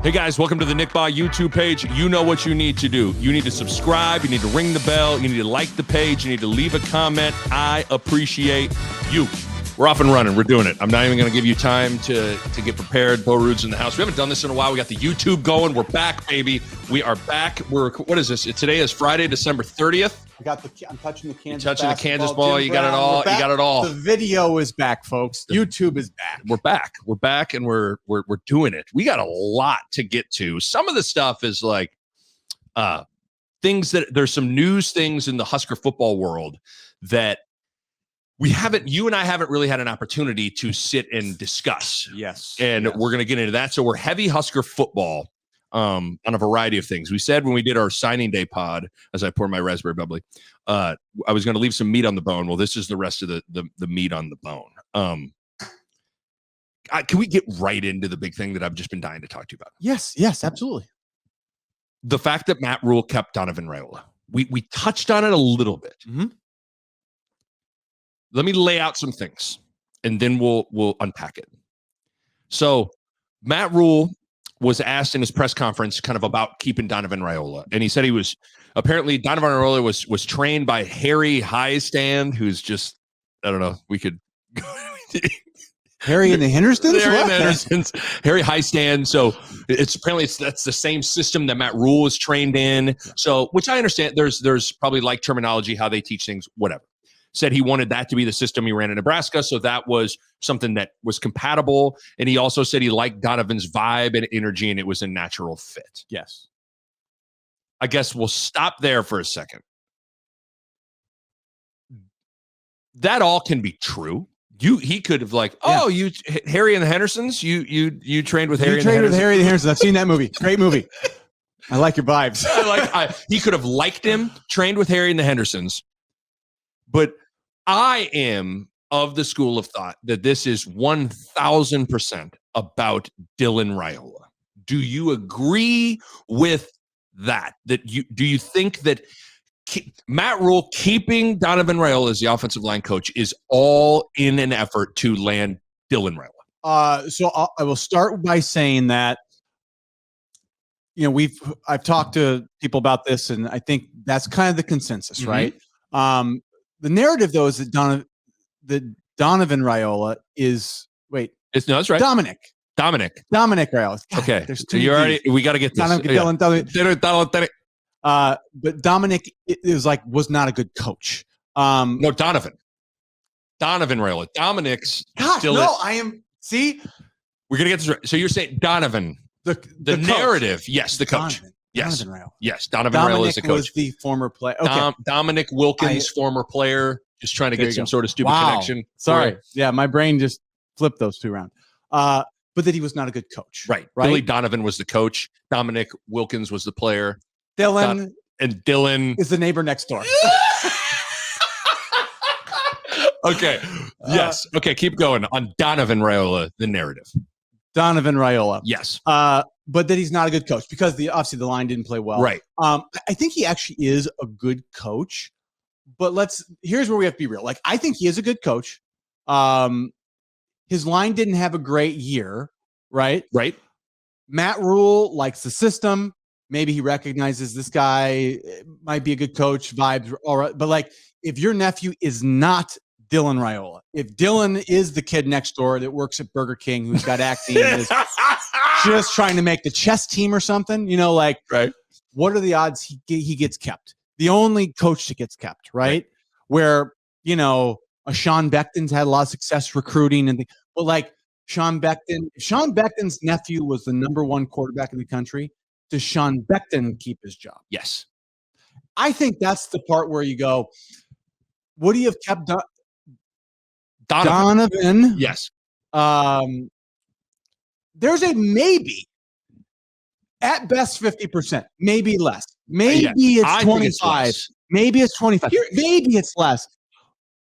Hey guys, welcome to the Nick Bahe YouTube page. You know what you need to do. You need to subscribe, you need to ring the bell, you need to like the page, you need to leave a comment. I appreciate you. We're off and running. We're doing it. I'm not even going to give you time to get prepared. Bo Ruud's in the house. We haven't done this in a while. We got the YouTube going. We're back, baby. We are back. What is this? Today is Friday, December 30th. I'm touching the Kansas. You're touching the Kansas ball. You got it all. You got it all. The video is back, folks. YouTube is back. We're back. We're back, and we're doing it. We got a lot to get to. Some of the stuff is like things that there's some news things in the Husker football world that you and I haven't really had an opportunity to sit and discuss. Yes. And we're going to get into that. So we're heavy Husker football on a variety of things. We said when we did our signing day pod, as I pour my raspberry bubbly, I was going to leave some meat on the bone. Well, this is the rest of the meat on the bone. Can we get right into the big thing that I've just been dying to talk to you about? Yes, absolutely. The fact that Matt Rhule kept Donovan Raiola. We touched on it a little bit. Mm-hmm. Let me lay out some things, and then we'll unpack it. So Matt Rhule was asked in his press conference kind of about keeping Donovan Raiola. And he said apparently Donovan Raiola was trained by Harry Highstand, who's just, I don't know, we could Harry and the Hendersons? Harry Highstand. So that's the same system that Matt Rhule is trained in. So, which I understand there's probably like terminology, how they teach things, whatever. Said he wanted that to be the system he ran in Nebraska. So that was something that was compatible. And he also said he liked Donovan's vibe and energy, and it was a natural fit. Yes. I guess we'll stop there for a second. That all can be true. He could have Harry and the Hendersons. You trained with Harry. Harry and the Hendersons. I've seen that movie. Great movie. I like your vibes. He could have liked him, trained with Harry and the Hendersons. But I am of the school of thought that this is 1,000% about Dylan Raiola. Do you agree with that? Do you think that Matt Rhule keeping Donovan Raiola as the offensive line coach is all in an effort to land Dylan Raiola? So I will start by saying that, I've talked to people about this, and I think that's kind of the consensus, Mm-hmm. right? The narrative, though, is that Donovan Raiola is that's right. Dominic Raiola. God, Okay, there's so we got to get this. But Dominic was not a good coach. No, Donovan Raiola. Dominic's still. No, I am. See, we're gonna get this right. So you're saying Donovan, the narrative? Yes, the coach. Donovan. Yes. Donovan Raiola. Yes. Donovan Raiola is the coach. Was the former player. Okay. Dominic Wilkins, former player, just trying to get some sort of stupid connection. Sorry. Yeah, my brain just flipped those two around. But that he was not a good coach. Right. Billy Donovan was the coach. Dominic Wilkins was the player. Dylan is the neighbor next door. Okay. Yes. Okay. Keep going on Donovan Raiola, the narrative. Donovan Raiola. Yes. But that he's not a good coach because obviously the line didn't play well. Right. I think he actually is a good coach, but here's where we have to be real. I think he is a good coach. His line didn't have a great year. Right. Right. Matt Rhule likes the system. Maybe he recognizes this guy might be a good coach. Vibes. All right. But if your nephew is not Dylan Raiola, if Dylan is the kid next door that works at Burger King who's got acne and is just trying to make the chess team or something, right. What are the odds he gets kept? The only coach that gets kept, right? Where, a Sean Beckton's had a lot of success recruiting but Sean Beckton's nephew was the number one quarterback in the country. Does Sean Beckton keep his job? Yes. I think that's the part where you go, would he have kept Donovan? Yes. There's a maybe, at best 50%, maybe less. Maybe it's 25. Maybe it's 25. Maybe it's less.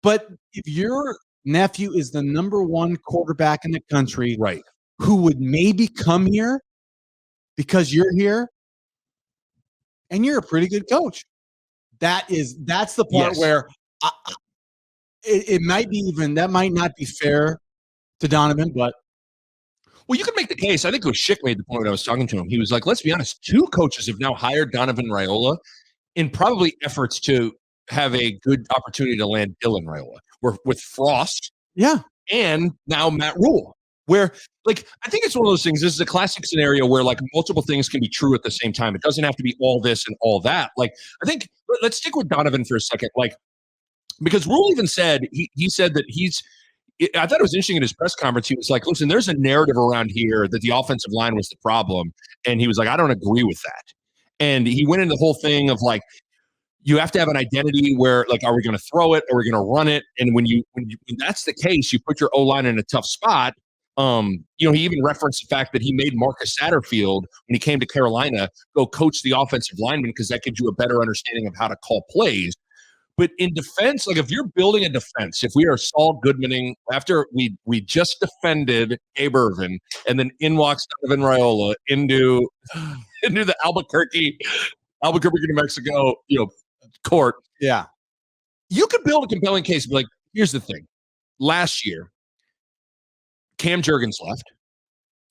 But if your nephew is the number one quarterback in the country, right, who would maybe come here because you're here and you're a pretty good coach, that's the part where it might be even, that might not be fair to Donovan, but Well, you could make the case. I think it was Schick made the point when I was talking to him. He was like, let's be honest, 2 coaches have now hired Donovan Raiola in probably efforts to have a good opportunity to land Dylan Raiola. With Frost Yeah. and now Matt Rhule, where like I think it's one of those things. This is a classic scenario where like multiple things can be true at the same time. It doesn't have to be all this and all that. Like I think let's stick with Donovan for a second. Like because Rhule even said he said that I thought it was interesting in his press conference. He was like, listen, there's a narrative around here that the offensive line was the problem. And he was like, I don't agree with that. And he went into the whole thing of like, you have to have an identity where like, are we going to throw it? Are we going to run it? And when that's the case, you put your O-line in a tough spot. He even referenced the fact that he made Marcus Satterfield when he came to Carolina go coach the offensive lineman because that gives you a better understanding of how to call plays. But in defense, like if you're building a defense, if we are Saul Goodmaning after we just defended Gabe Ervin and then in walks Donovan Raiola into the Albuquerque, New Mexico, court. Yeah. You could build a compelling case. Like, here's the thing. Last year, Cam Jurgens left.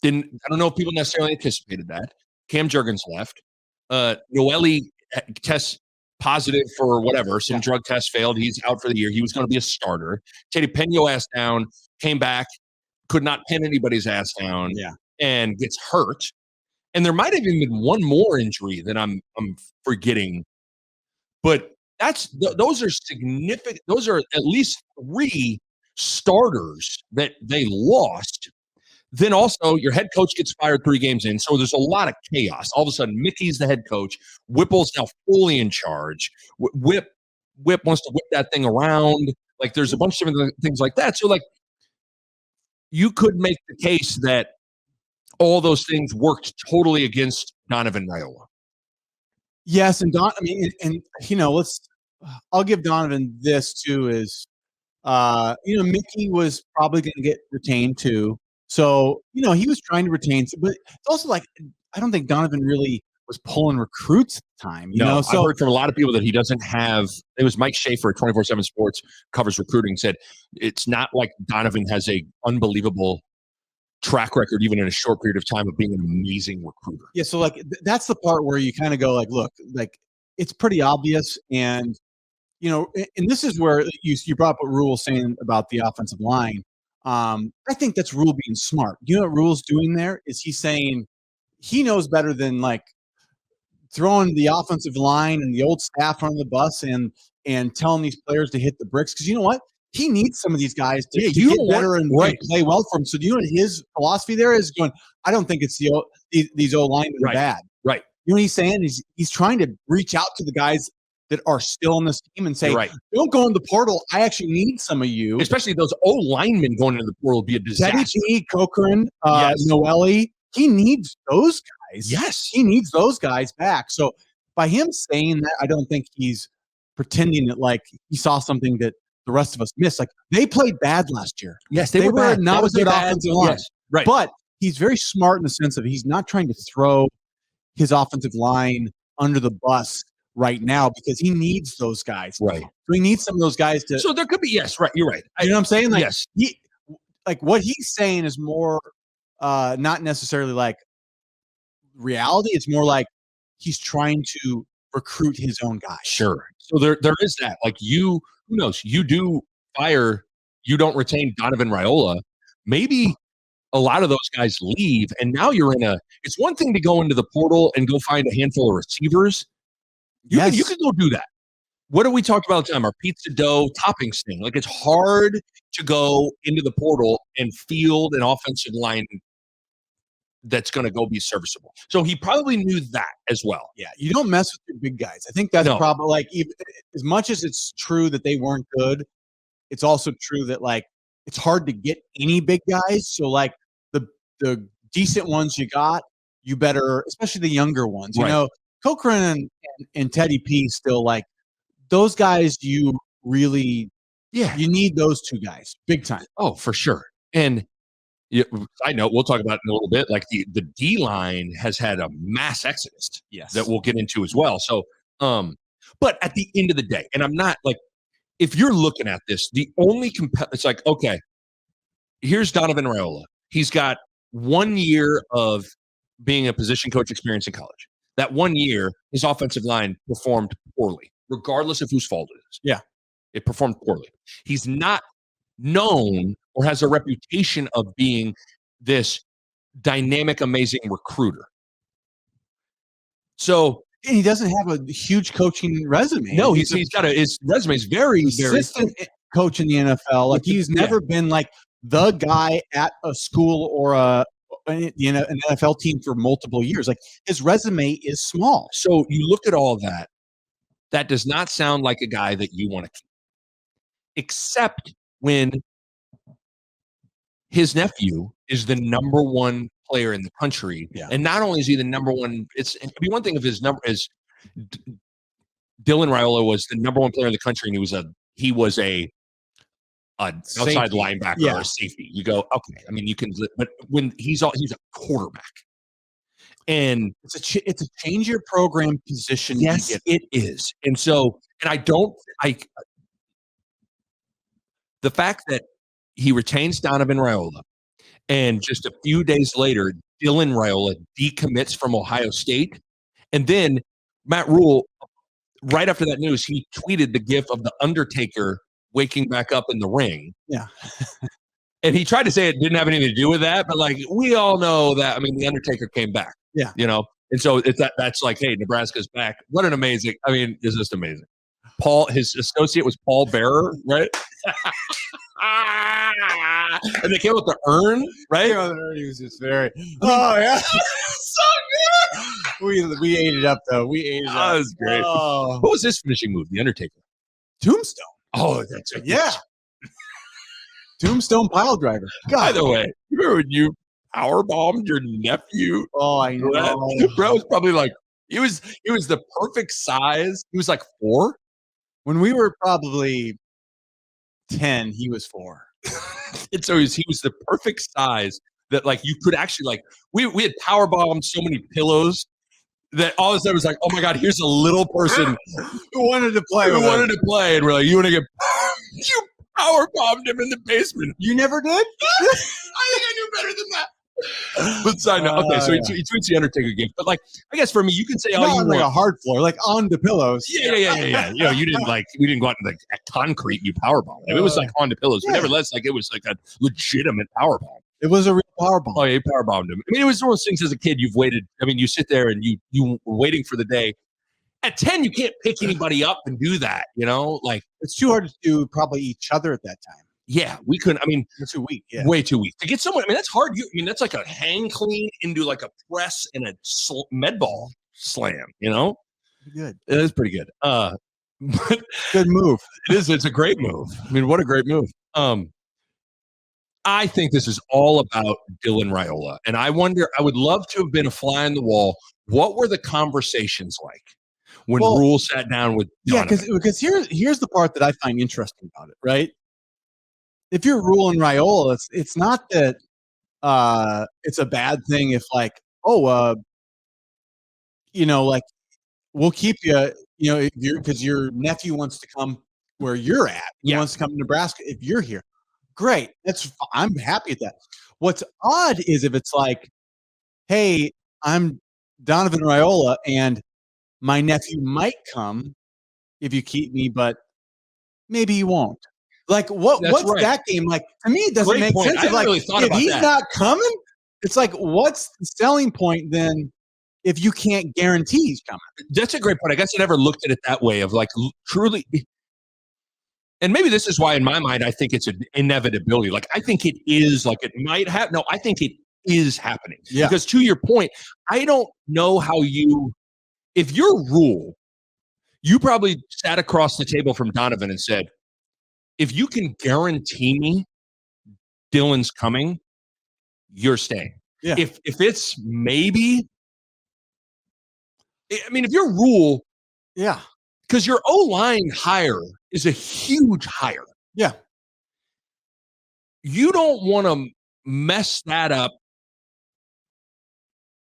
I don't know if people necessarily anticipated that. Cam Jurgens left. Noelle tests positive for whatever. Some drug test failed. He's out for the year. He was going to be a starter. Teddy Peno ass down, came back, could not pin anybody's ass down, and gets hurt. And there might have even been one more injury that I'm forgetting. But those are significant. Those are at least 3 starters that they lost. Then also your head coach gets fired 3 games in. So there's a lot of chaos. All of a sudden, Mickey's the head coach. Whipple's now fully in charge. Whip wants to whip that thing around. Like there's a bunch of different things like that. So like you could make the case that all those things worked totally against Donovan Raiola. Yes, and I'll give Donovan this too is, Mickey was probably going to get retained too. So, he was trying to retain, but it's also like, I don't think Donovan really was pulling recruits at the time. So I've heard from a lot of people that he doesn't have. It was Mike Schaefer at 24/7 Sports covers recruiting said it's not like Donovan has a unbelievable track record, even in a short period of time, of being an amazing recruiter. Yeah. So like, that's the part where you kind of go like, look, like it's pretty obvious. And, and this is where you brought up what Rhule was saying about the offensive line. I think that's Rhule being smart. You know what Rhule's doing there is he's saying he knows better than like throwing the offensive line and the old staff on the bus and telling these players to hit the bricks. Because you know what? He needs some of these guys to get better and play well for him. So do you know what his philosophy there is? Going, I don't think it's these O-linemen are bad. Right. You know what he's saying? He's trying to reach out to the guys that are still in this team and say, don't go in the portal. I actually need some of you. Especially those O-linemen going into the portal would be a disaster. Teddy P, Cochran, Noelle, he needs those guys. Yes. He needs those guys back. So by him saying that, I don't think he's pretending that like he saw something that the rest of us missed. Like they played bad last year. Yes, they were bad. Not a good offensive line. Yes, right. But he's very smart in the sense of he's not trying to throw his offensive line under the bus right now because he needs those guys. Right. So he needs some of those guys to. So there could be, yes, right. You're right. You know what I'm saying? Like, yes. What he's saying is more not necessarily like reality. It's more like he's trying to recruit his own guys. Sure. So there is that. Like who knows? You don't retain Donovan Raiola. Maybe a lot of those guys leave, and now you're it's one thing to go into the portal and go find a handful of receivers. You can go do that. What do we talk about all the time? Our pizza dough toppings thing. Like it's hard to go into the portal and field an offensive line that's going to go be serviceable. So he probably knew that as well. Yeah, you don't mess with your big guys. I think that's probably like as much as it's true that they weren't good, it's also true that like it's hard to get any big guys. So like the decent ones you got, you better, especially the younger ones. You know, Cochran and Teddy P still like those guys. You really, you need those 2 guys big time. Oh, for sure. And I know we'll talk about it in a little bit. Like the D line has had a mass exodus that we'll get into as well. So, but at the end of the day, and I'm not like, if you're looking at this, the only it's like, okay, here's Donovan Raiola. He's got 1 year of being a position coach experience in college. That 1 year, his offensive line performed poorly, regardless of whose fault it is. Yeah. It performed poorly. He's not known or has a reputation of being this dynamic, amazing recruiter. So And he doesn't have a huge coaching resume. no, he's got his resume is very consistent coach in the NFL. Like he's never been like the guy at a school or an NFL team for multiple years. Like his resume is small. So you look at all that. That does not sound like a guy that you want to keep, except when his nephew is the number one player in the country. Yeah. And not only is he the number one, it'd be one thing if his number is Dylan Raiola was the number one player in the country and he was a outside linebacker or a safety. You go, okay. I mean, you can, but when he's a quarterback. And it's a change your program position. Yes, it is. And the fact that he retains Donovan Raiola and just a few days later, Dylan Raiola decommits from Ohio State. And then Matt Rhule, right after that news, he tweeted the gif of the Undertaker waking back up in the ring. Yeah. And he tried to say it didn't have anything to do with that, but like we all know that. I mean, the Undertaker came back. Yeah. And so that's like, hey, Nebraska's back. What an amazing, I mean, it's just amazing. His associate was Paul Bearer, right? And they came with the urn, right? He was just very, oh yeah. So good. We ate it up though. That was great. Oh. What was his finishing move? The Undertaker. Tombstone. Oh, that's right. Yeah. Tombstone pile driver. By the way, remember when you power bombed your nephew? Oh, I know. Bro was probably like, he was the perfect size. He was like 4. When we were probably 10, he was 4. And so he was the perfect size that like you could actually like we had power bombed so many pillows that all of a sudden was like, oh my God, here's a little person who wanted to play. And we're like, you want to get you power bombed him in the basement. You never did? I think I knew better than that. But side note, okay, so he tweets the Undertaker gift. But like, I guess for me, you can say all you want. Like a hard floor, like on the pillows. Yeah. You didn't we didn't go out into the concrete. You power bomb. It was like on the pillows, but nevertheless, like it was like a legitimate power bomb. It was a real power bomb. Oh, yeah, you power bombed him. I mean, it was one of those things as a kid. You've waited. I mean, you sit there and you were waiting for the day. At 10, you can't pick anybody up and do that. Like it's too hard to do probably each other at that time. Yeah, we couldn't. I mean, too weak. Yeah. Way too weak to get someone. I mean, that's hard. That's like a hang clean into like a press and a med ball slam. Pretty good. It is pretty good. Good move. It is. It's a great move. I mean, what a great move. I think this is all about Dylan Raiola, and I would love to have been a fly on the wall. What were the conversations like when Rhule sat down with Donovan? Yeah, because here's the part that I find interesting about it, right? If you're Rhule and Raiola, it's not that it's a bad thing if like, like we'll keep you, because your nephew wants to come where you're at. He wants to come to Nebraska if you're here. Great. I'm happy at that. What's odd is if it's like, hey, I'm Donovan Raiola and my nephew might come if you keep me, but maybe you won't. Like what's that game like? To me, it doesn't make sense. Like, really if he's not coming, it's like what's the selling point then? If you can't guarantee he's coming, that's a great point. I guess I never looked at it that way. Of like truly, and maybe this is why, in my mind, I think it's an inevitability. Like I think it is. Like it might happen. No, I think it is happening. Yeah. Because to your point, I don't know how if you're Rhule, you probably sat across the table from Donovan and said, if you can guarantee me Dylan's coming, you're staying. Yeah. If it's maybe, I mean, if you're Rhule, yeah, because your O-line hire is a huge hire. Yeah. You don't want to mess that up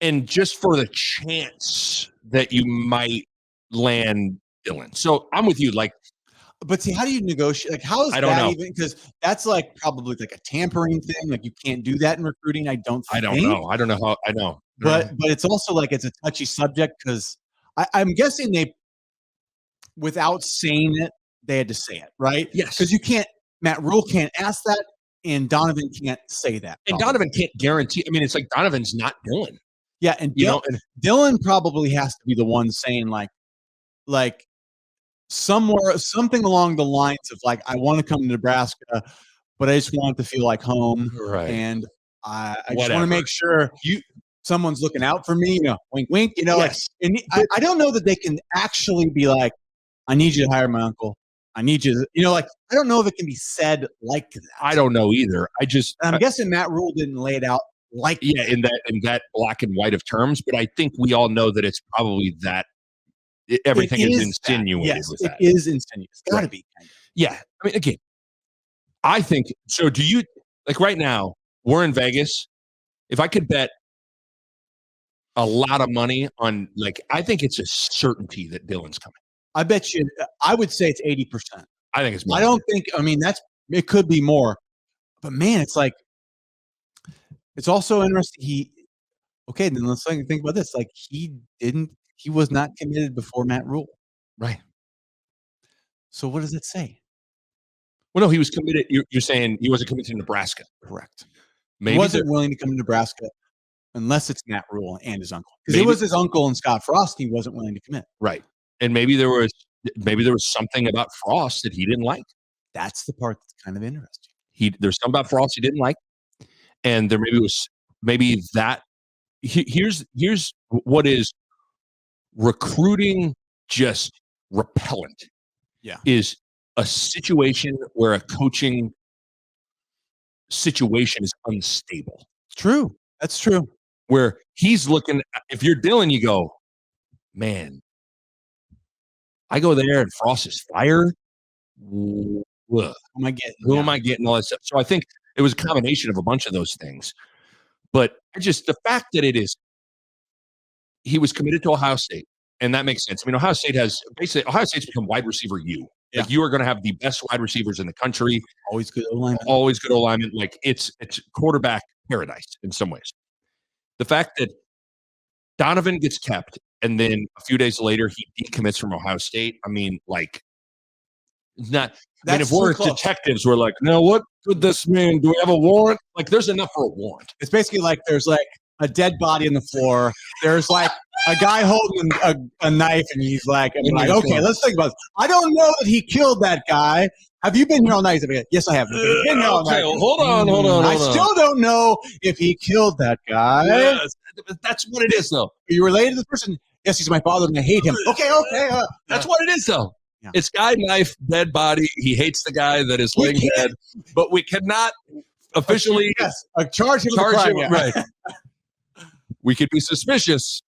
and just for the chance that you might land Dylan. So I'm with you. Like, But see, how do you negotiate? Like, how is I don't that know. even? Because that's like probably like a tampering thing. Like, you can't do that in recruiting. I don't I don't think. know. I don't know how. I know. But it's also like it's a touchy subject because I'm guessing they, without saying it, they had to say it, right? Yes. Because you can't. Matt Rhule can't ask that, and Donovan can't say that. And probably. Donovan can't guarantee. I mean, it's like Donovan's not Dylan. Yeah, and You know, and Dylan probably has to be the one saying like somewhere something along the lines of like, I want to come to Nebraska, but I just want it to feel like home, right. and I just want to Whatever. make sure someone's looking out for me. Wink, wink. Yes. Like, and I don't know that they can actually be like, I need you to hire my uncle. I need you to, like, I don't know if it can be said like that. I don't know either. I'm guessing Matt Rhule didn't lay it out like that. in that black and white of terms, but I think we all know that it's probably that everything is insinuated. Yes, with it that. is insinuated. It's got to be. Yeah. I mean, again, I think so. Do you like right now? We're in Vegas. If I could bet a lot of money on, like, I think it's a certainty that Dylan's coming. I bet you. I would say it's 80%. I think it's more. I don't think. I mean, it could be more, but man, it's like it's also interesting. Then let's think about this. Like, he was not committed before Matt Rhule, right? So what does it say? Well, no, he was committed. You're saying he wasn't committed to Nebraska, correct? Maybe he wasn't willing to come to Nebraska unless it's Matt Rhule and his uncle, because it was his uncle and Scott Frost. He wasn't willing to commit, right? And maybe there was something about Frost that he didn't like. That's the part that's kind of interesting. There's something about Frost he didn't like, and there maybe that. Here's what is recruiting just repellent. Yeah, is a situation where a coaching situation is unstable. True. That's true. Where he's looking, if you're Dylan, you go, man, I go there and Frost is fired. Who am I getting? Who am I getting? All that stuff. So I think it was a combination of a bunch of those things. But the fact that he was committed to Ohio State, and that makes sense. I mean, Ohio State's become wide receiver U. Yeah. Like, you are going to have the best wide receivers in the country. Always good alignment. Like, it's quarterback paradise in some ways. The fact that Donovan gets kept, and then a few days later he decommits from Ohio State. I mean, like, not. I mean, if we're detectives, we're like, no, what could this mean? Do we have a warrant? Like, there's enough for a warrant. It's basically like there's like a dead body on the floor. There's like a guy holding a knife, and he's like, okay, let's think about this. I don't know that he killed that guy. Have you been here all night? Yes, I have. Been here all night. Hold on. I still don't know if he killed that guy. Yes, that's what it is, though. Are you related to this person? Yes, he's my father, and I hate him. Okay. That's what it is, though. Yeah. It's guy, knife, dead body. He hates the guy that is laying dead, but we cannot officially charge him. Right. We could be suspicious.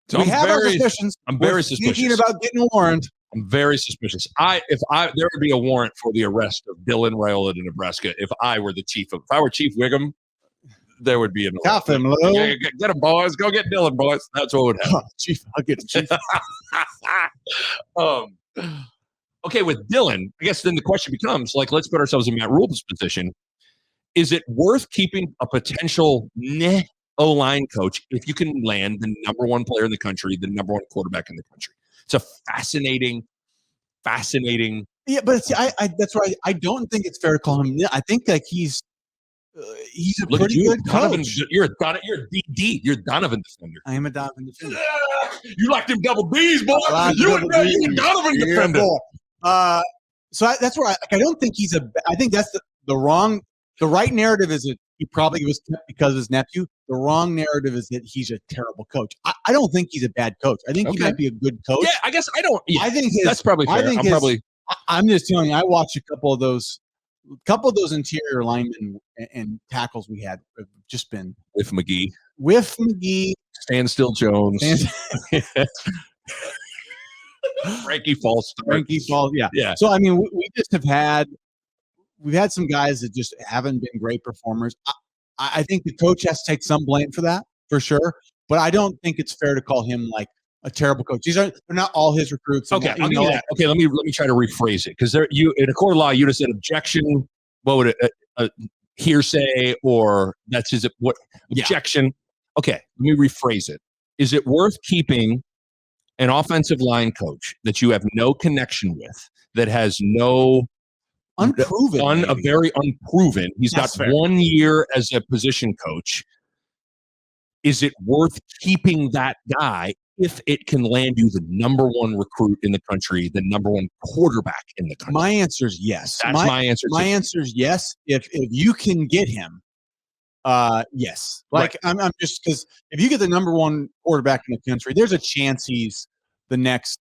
So we have our suspicions. I'm very suspicious. Thinking about getting a warrant. I'm very suspicious. There would be a warrant for the arrest of Dylan Raiola to Nebraska if I were Chief Wiggum. There would be an arrest. Get him, boys. Go get Dylan, boys. That's what would happen. Chief, I'll get Chief. Okay, with Dylan, I guess then the question becomes, like, let's put ourselves in Matt Rhule's position. Is it worth keeping a potential O-line coach if you can land the number one player in the country, the number one quarterback in the country? It's a fascinating. Yeah, but see, that's why I don't think it's fair to call him. I think like he's a pretty good Donovan, coach. You're a DD. You're a Donovan defender. I am a Donovan defender. You like them double D's, boy. You're a Donovan defender. So that's where I don't think he's I think that's the right narrative is that he probably was kept because of his nephew. The wrong narrative is that he's a terrible coach. I don't think he's a bad coach. I think he might be a good coach. Yeah, I guess I don't. Yeah, I think that's probably fair. I'm just telling you, I watched a couple of those interior linemen and tackles we had have just been with McGee, Standstill Jones, Frankie Falls, yeah. So I mean, we just we've had some guys that just haven't been great performers. I think the coach has to take some blame for that, for sure. But I don't think it's fair to call him like a terrible coach. They're not all his recruits. Okay, I'll give you that. Okay, let me try to rephrase it, because you in a court of law you'd have said objection. What would it? Hearsay, or that's his what objection? Okay, let me rephrase it. Is it worth keeping an offensive line coach that you have no connection with, that has no unproven, a very unproven? He's That's got fair. 1 year as a position coach. Is it worth keeping that guy if it can land you the number one recruit in the country, the number one quarterback in the country? My answer is yes. That's my answer. My answer is yes. If you can get him, yes. Like right. I'm just, because if you get the number one quarterback in the country, there's a chance he's the next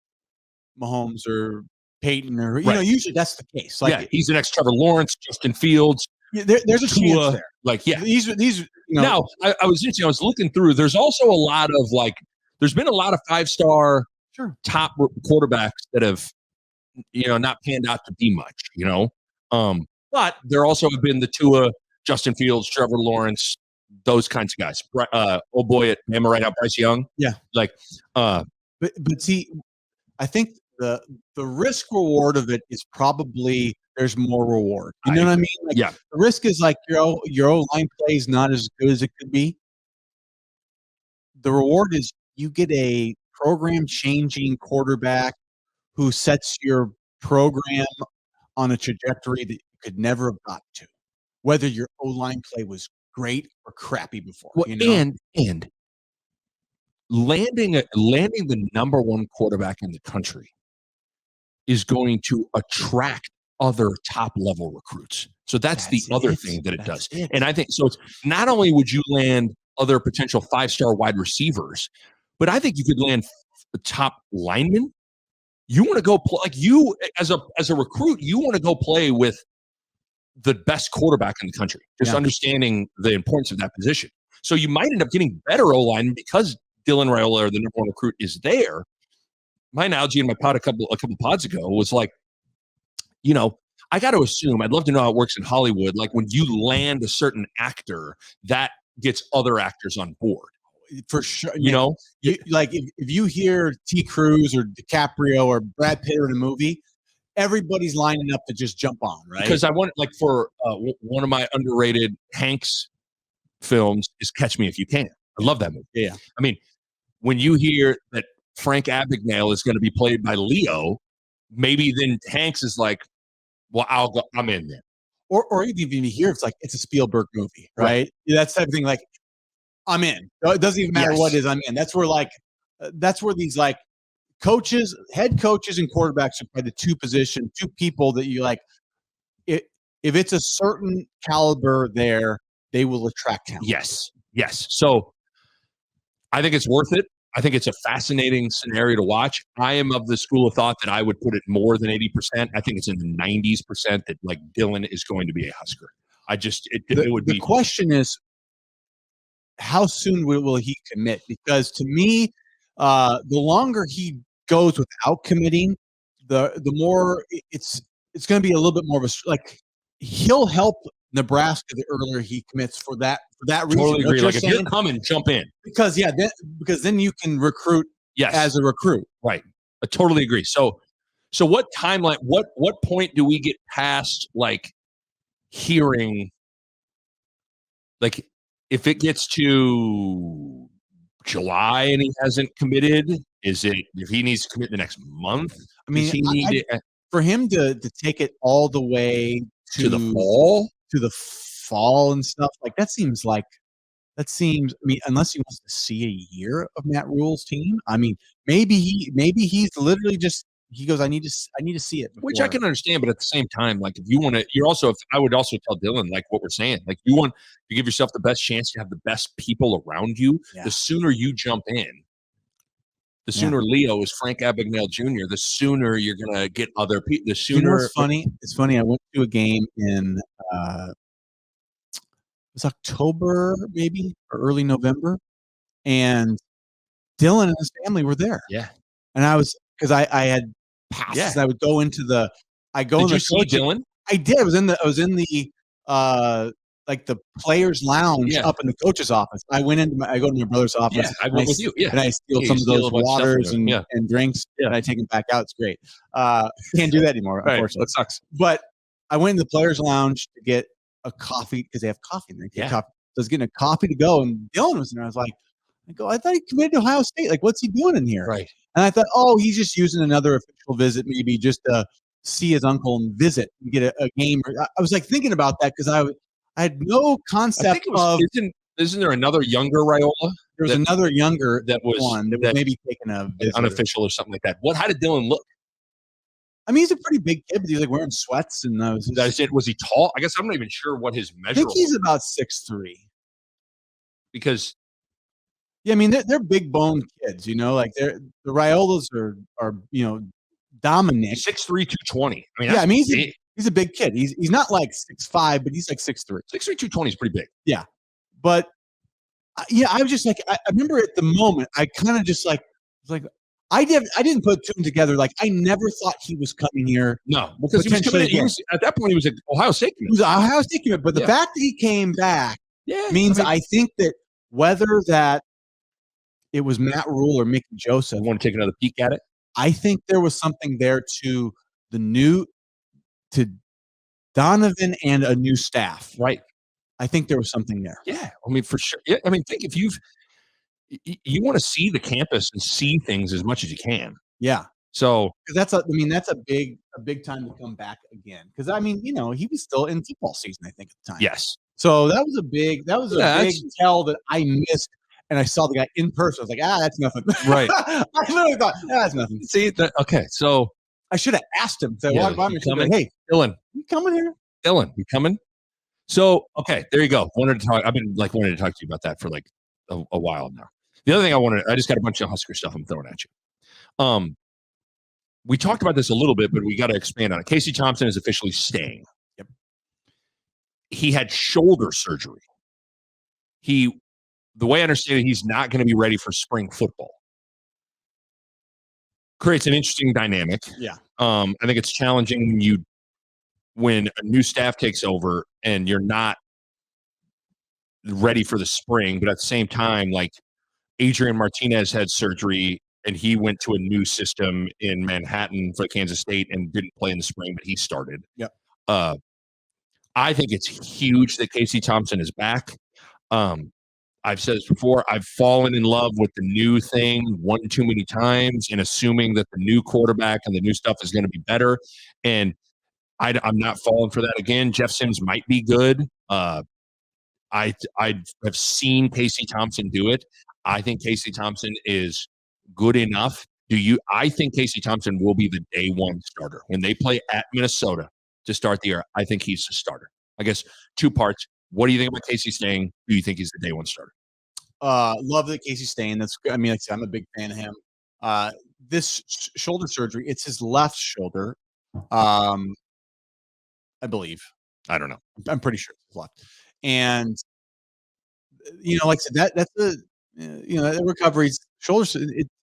Mahomes or Peyton, or you know, usually that's the case. Like, he's the next Trevor Lawrence, Justin Fields. There's a chance there. Like, these. You know, now I was looking through. There's also a lot of there's been a lot of 5-star top quarterbacks that have, not panned out to be much. But there also have been the Tua, Justin Fields, Trevor Lawrence, those kinds of guys. Oh boy, at Bama right now, Bryce Young. Yeah, but see, I think the risk reward of it is probably there's more reward. You know what I mean? Like, the risk is like your O-line play is not as good as it could be. The reward is you get a program-changing quarterback who sets your program on a trajectory that you could never have gotten to, whether your O-line play was great or crappy before. Well, and landing the number one quarterback in the country is going to attract other top level recruits. So that's the other thing that it does. And I think so. It's not only would you land other potential 5-star wide receivers, but I think you could land the top linemen. You want to go play, like, you as a recruit, you want to go play with the best quarterback in the country, just understanding the importance of that position. So you might end up getting better O-line because Dylan Raiola, or the number one recruit, is there. My analogy in my pod a couple pods ago was like, I got to assume, I'd love to know how it works in Hollywood. Like, when you land a certain actor, that gets other actors on board. For sure. Like if you hear T. Cruz or DiCaprio or Brad Pitt in a movie, everybody's lining up to just jump on, right? Because I want, like, for one of my underrated Hanks films is Catch Me If You Can. I love that movie. Yeah. I mean, when you hear that Frank Abagnale is going to be played by Leo, maybe then Hanks is like, well, I'm in there. Or even if you hear it's a Spielberg movie, right? That's the type of thing, like, I'm in. It doesn't even matter what it is, I'm in. That's where these coaches, head coaches and quarterbacks are probably the two people that you like. If it's a certain caliber there, they will attract talent. Yes. So I think it's worth it. I think it's a fascinating scenario to watch. I am of the school of thought that I would put it more than 80%. I think it's in the 90s% that, like, Dylan is going to be a Husker. It would be. The question is, how soon will he commit? Because to me, the longer he goes without committing, the more it's going to be a little bit more of a, like, he'll help Nebraska the earlier he commits for that reason. Totally agree. Like, if you're coming, jump in. Because then you can recruit as a recruit. Right. I totally agree. So what timeline, what point do we get past, like, hearing, like, if it gets to July and he hasn't committed, is it, if he needs to commit the next month? I mean, for him to take it all the way to the fall and stuff, like, that seems, I mean, unless he wants to see a year of Matt Rhule's team. I mean, maybe he's literally just, he goes, I need to see it before. Which I can understand, but at the same time, like, if you want to, I would also tell Dylan, like what we're saying, like, you want to give yourself the best chance to have the best people around you. The sooner you jump in, the sooner Leo is Frank Abagnale Jr., the sooner you're going to get other people. The sooner. It's funny. It's funny. I went to a game in, it was October maybe, or early November, and Dylan and his family were there. Yeah. And because I had passes. I would go into the. Did you see Dylan? I did. I was in the like the players' lounge up in the coach's office. I go to my brother's office. I went with you. Yeah. And I steal some of those waters and drinks, and I take them back out. It's great. Can't do that anymore, unfortunately. That sucks. But I went in the players' lounge to get a coffee because they have coffee in there. Coffee. So I was getting a coffee to go, and Dylan was in there. I was like, I thought he committed to Ohio State. Like, what's he doing in here? Right. And I thought, he's just using another official visit, maybe just to see his uncle and visit and get a game. I was like thinking about that because I had no concept of. Isn't there another younger Raiola? There was another younger that was maybe taking a visit. Unofficial or something like that. How did Dylan look? I mean, he's a pretty big kid, but he's like wearing sweats and those. Was he tall? I guess I'm not even sure what his measure. I think he's about 6'3". Because. Yeah, I mean they're big bone kids, like the Raiolas are Dominic 6'3", 220. I mean he's a big kid. He's not like 6'5", but he's like 6'3". 6'3", 220 is pretty big. Yeah, but I was just like I remember at the moment I kind of just like was like I didn't put two and together. Like I never thought he was coming here. No, because he was coming in, at that point he was at Ohio State. He was at Ohio State, but the fact that he came back means I think that whether that it was Matt Rhule or Mickey Joseph. Want to take another peek at it? I think there was something there to Donovan and a new staff. Right. I think there was something there. Yeah. I mean, for sure. Yeah. I mean, think if you want to see the campus and see things as much as you can. Yeah. So that's a big time to come back again. Because I mean, he was still in football season, I think, at the time. Yes. So that was a big tell that I missed. And I saw the guy in person. I was like, that's nothing. Right. I literally thought, that's nothing. See, okay. So I should have asked him. So I walked by him and said, hey, Dylan, you coming here? Dylan, you coming? So, okay, there you go. I've been wanting to talk to you about that for like a while now. The other thing I just got a bunch of Husker stuff I'm throwing at you. We talked about this a little bit, but we got to expand on it. Casey Thompson is officially staying. Yep. He had shoulder surgery. The way I understand it, he's not going to be ready for spring football. Creates an interesting dynamic. Yeah. I think it's challenging when a new staff takes over and you're not ready for the spring, but at the same time, like Adrian Martinez had surgery and he went to a new system in Manhattan for Kansas State and didn't play in the spring, but he started. Yep. I think it's huge that Casey Thompson is back. I've said this before. I've fallen in love with the new thing one too many times and assuming that the new quarterback and the new stuff is going to be better. And I'm not falling for that again. Jeff Sims might be good. I have seen Casey Thompson do it. I think Casey Thompson is good enough. I think Casey Thompson will be the day one starter. When they play at Minnesota to start the year, I think he's the starter. I guess two parts. What do you think about Casey staying? Do you think he's the day one starter? Love that Casey's staying. Like I said, I'm a big fan of him. This shoulder surgery, it's his left shoulder. I believe. I don't know. I'm pretty sure it's left. And like I said, that's the recovery's shoulders.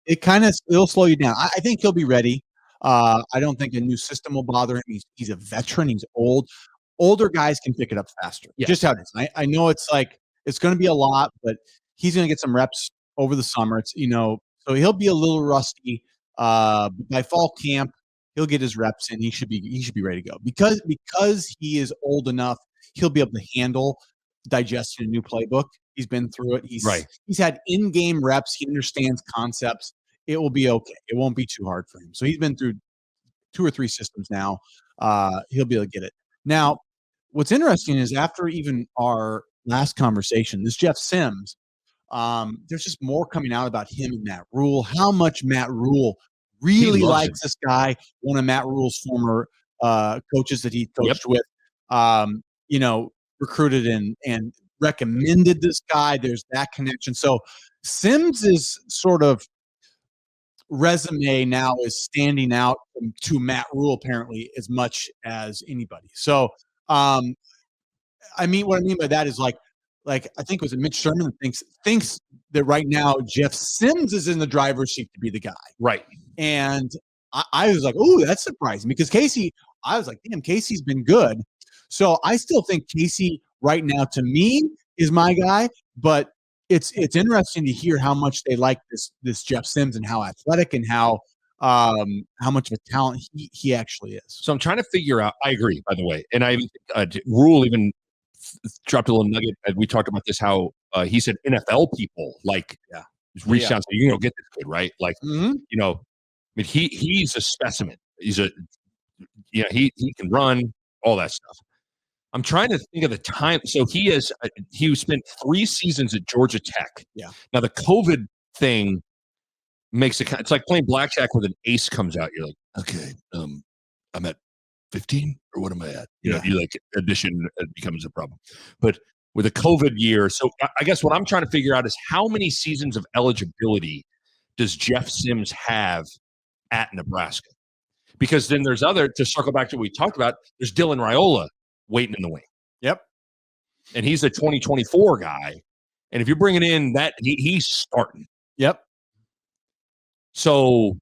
It'll slow you down. I think he'll be ready. I don't think a new system will bother him. He's a veteran. He's old. Older guys can pick it up faster. Yeah. Just how it is. I know it's going to be a lot, but he's going to get some reps over the summer. It's so he'll be a little rusty. By fall camp, he'll get his reps in. He should be ready to go because he is old enough. He'll be able to handle digesting a new playbook. He's been through it. He's had in-game reps. He understands concepts. It will be okay. It won't be too hard for him. So he's been through 2 or 3 systems now. He'll be able to get it. Now, what's interesting is after even our last conversation, this Jeff Sims, there's just more coming out about him and Matt Rhule, how much Matt Rhule really likes this guy, one of Matt Rule's former coaches that he coached with, recruited and recommended this guy. There's that connection. So Sims is sort of resume now is standing out to Matt Rhule apparently as much as anybody. So what I mean by that is like I think it was Mitch Sherman that thinks that right now Jeff Sims is in the driver's seat to be the guy. Right. And I was like, oh, that's surprising because Casey, I was like, damn, Casey's been good. So I still think Casey right now, to me, is my guy. But it's interesting to hear how much they like this Jeff Sims and how athletic and how much of a talent he actually is. So I'm trying to figure out. I agree, by the way, and I even Rhule even dropped a little nugget. We talked about this. How he said NFL people reached out and said, get this kid, right? Like, I mean, he's a specimen. He's he can run, all that stuff. I'm trying to think of the time. So he spent 3 seasons at Georgia Tech. Yeah. Now the COVID thing makes it's like playing blackjack with an ace comes out. You're like, okay, I'm at 15 or what am I at? You know, you like addition becomes a problem. But with a COVID year, so I guess what I'm trying to figure out is how many seasons of eligibility does Jeff Sims have at Nebraska? Because then there's to circle back to what we talked about, there's Dylan Raiola waiting in the wing. Yep. And he's a 2024 guy. And if you're bringing in that, he's starting. Yep. So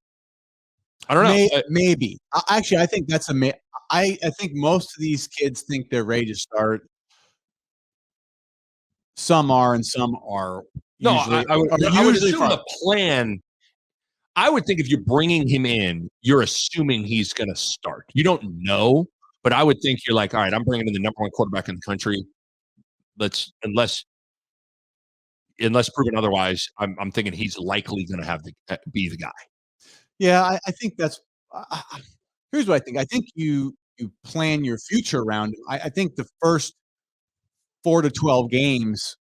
I don't know. Maybe. Actually, I think that's I think most of these kids think they're ready to start. Some are, and some are. Usually, I would assume the plan. I would think if you're bringing him in, you're assuming he's going to start. You don't know, but I would think you're like, all right, I'm bringing in the number 1 quarterback in the country. Unless proven otherwise, I'm thinking he's likely going to be the guy. Yeah, I think that's. Here's what I think. I think you plan your future around him. I think the first 4 to 12 games,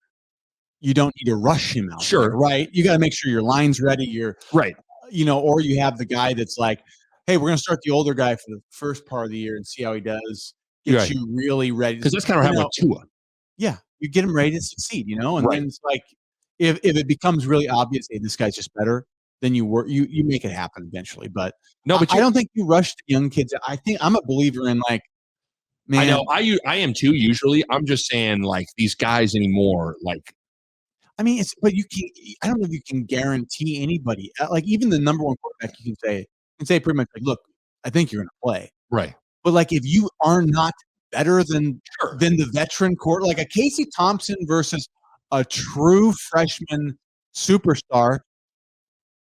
you don't need to rush him out. Sure, there, right? You got to make sure your line's ready. You're right. Or you have the guy that's like, hey, we're going to start the older guy for the first part of the year and see how he does. Get you really ready. Because that's kind of how Tua. Yeah, you get him ready to succeed, and then it's like, if it becomes really obvious, hey, this guy's just better, then you make it happen eventually. But I don't think you rush the young kids. I think I'm a believer in like, man. I know I am too. Usually, I'm just saying like these guys anymore. Like, I mean, but you can. I don't know if you can guarantee anybody. Like even the number 1 quarterback, you can say pretty much like, look, I think you're going to play, right? But like if you are not better than the veteran court, like a Casey Thompson versus a true freshman superstar,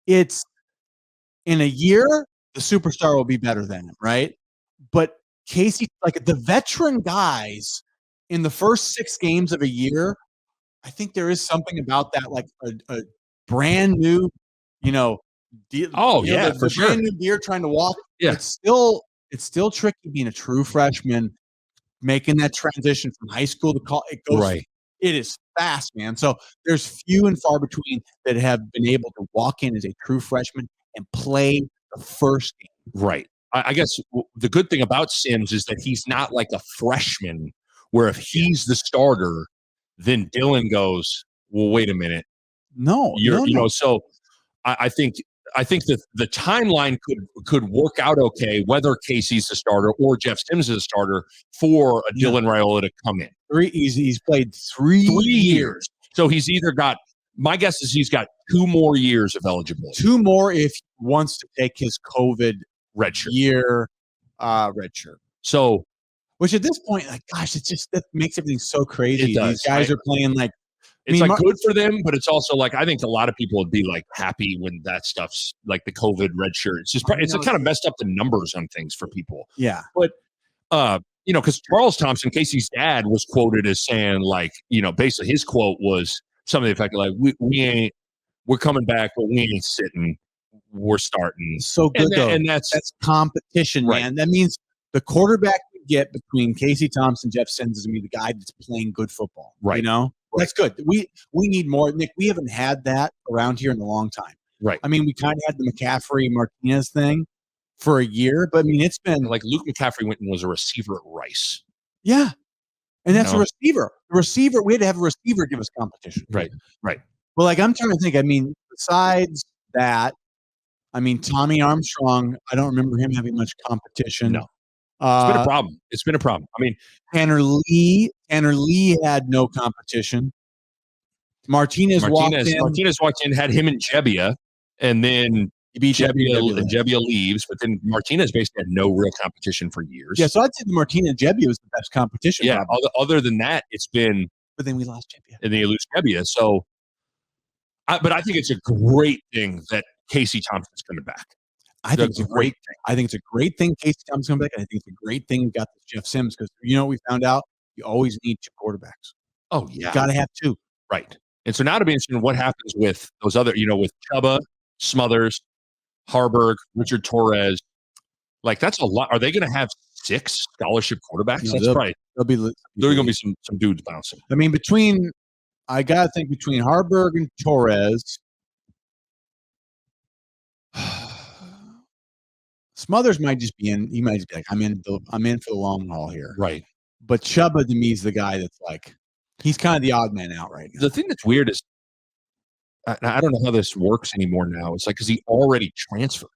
it's in a year the superstar will be better than him, right? But Casey, like the veteran guys in the first 6 games of a year, I think there is something about that, like a brand new, deer, for sure. Brand new deer trying to walk. Yeah, it's still tricky being a true freshman, making that transition from high school to college. It goes right. It is fast, man. So there's few and far between that have been able to walk in as a true freshman and play the first game. Right. I guess the good thing about Sims is that he's not like a freshman where if he's the starter, then Dylan goes, well, wait a minute. No. So I think that the timeline could work out okay, whether Casey's the starter or Jeff Sims is the starter for a Dylan Raiola to come in. He's played 3 years. So he's either got, my guess is he's got 2 more years of eligibility. 2 more if he wants to take his COVID redshirt year redshirt. So, which at this point, like, gosh, it just that makes everything so crazy. It does. These guys are playing like. It's good for them, but it's also like I think a lot of people would be like happy when that stuff's like the COVID red shirt. It's just it's kind of messed up the numbers on things for people. Yeah, but because Charles Thompson, Casey's dad, was quoted as saying like basically his quote was something to the effect of like we're coming back, but we ain't sitting, we're starting. So good and that's competition, right. Man. That means the quarterback you get between Casey Thompson, Jeff Sims is gonna be the guy that's playing good football, right? That's good. We need more, Nick. We haven't had that around here in a long time. Right. I mean, we kind of had the McCaffrey Martinez thing for a year, but I mean, it's been like Luke McCaffrey went and was a receiver at Rice. Yeah, and that's a receiver. The receiver, we had to have a receiver give us competition. Right. Well, like I'm trying to think. I mean, besides that, I mean, Tommy Armstrong. I don't remember him having much competition. No. It's been a problem. I mean, Tanner Lee had no competition. Martinez walked in, had him and Jebbia, and then He beat Jebbia leaves, but then Martinez basically had no real competition for years. Yeah, so I'd say the Martinez Jebbia was the best competition. Yeah, other than that, it's been. But then we lost Jebbia. And then you lose Jebbia. So, but I think it's a great thing that Casey Thompson's coming back. I think it's a great thing. I think it's a great thing Casey Thompson's coming back. I think it's a great thing we got this Jeff Sims because you know what we found out? You always need 2 quarterbacks. Oh, yeah. You got to have 2. Right. And so now to be interested in what happens with those other, with Chuba, Smothers, Harburg, Richard Torres. Like, that's a lot. Are they going to have 6 scholarship quarterbacks? That's probably. There are going to be some dudes bouncing. I mean, I got to think between Harburg and Torres, Smothers might just be in. He might just be like, I'm in for the long haul here. Right. But Chuba to me is the guy that's like, he's kind of the odd man out right now. The thing that's weird is, I don't know how this works anymore now. It's like, because he already transferred.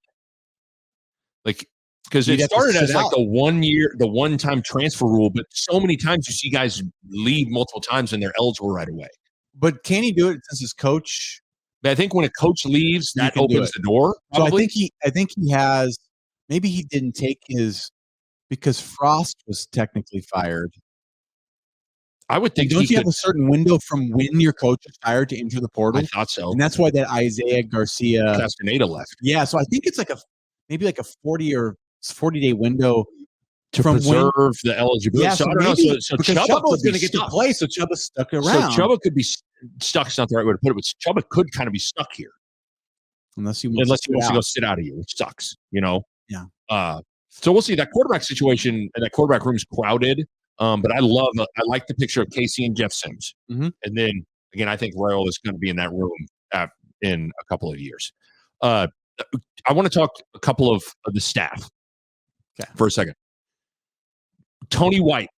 Like, because it started as like the 1-time transfer rule, but so many times you see guys leave multiple times and they're eligible right away. But can he do it since his coach? But I think when a coach leaves, that opens the door. Probably. So I think he has. Maybe he didn't take his because Frost was technically fired. I would think. Don't you have a certain window from when your coach is fired to enter the portal? I thought so, and that's why that Isaiah Garcia Castaneda left. Yeah, so I think it's like maybe a 40-day window to preserve the eligibility. Yeah, so I don't know. So Chuba was going to get to play, so Chuba's stuck around. So Chuba could be stuck. It's not the right way to put it, but Chuba could kind of be stuck here, unless he wants to go sit out of you, which sucks. Yeah. So we'll see. That quarterback situation and that quarterback room is crowded. But I like the picture of Casey and Jeff Sims. Mm-hmm. And then again, I think Rhule is going to be in that room in a couple of years. I want to talk a couple of the staff for a second. Tony White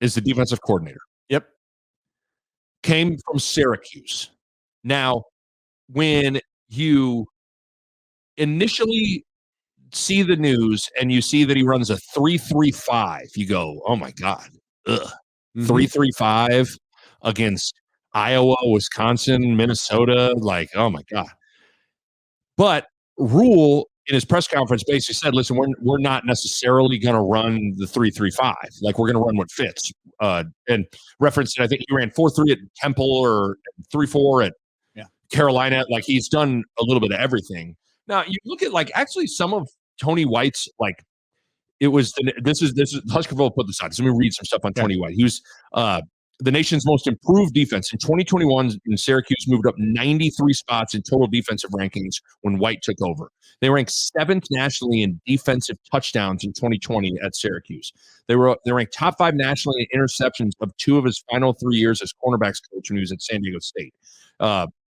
is the defensive coordinator. Yep. Came from Syracuse. Now, when you initially see the news and you see that he runs a 3-3-5, you go, oh my God, 3-3-5 against Iowa, Wisconsin, Minnesota, like, oh my God. But Rhule in his press conference basically said, listen, we're not necessarily going to run the 3-3-5. Like, we're going to run what fits. And referenced, I think he ran 4-3 at Temple or 3-4 at Carolina. Like, he's done a little bit of everything. Now, you look at, like, actually some of Tony White's, like, it was this is Huskerville put this out. So let me read some stuff on Tony White. He was the nation's most improved defense. In 2021, Syracuse moved up 93 spots in total defensive rankings when White took over. They ranked 7th nationally in defensive touchdowns in 2020 at Syracuse. They ranked top 5 nationally in interceptions of 2 of his final 3 years as cornerbacks coach when he was at San Diego State.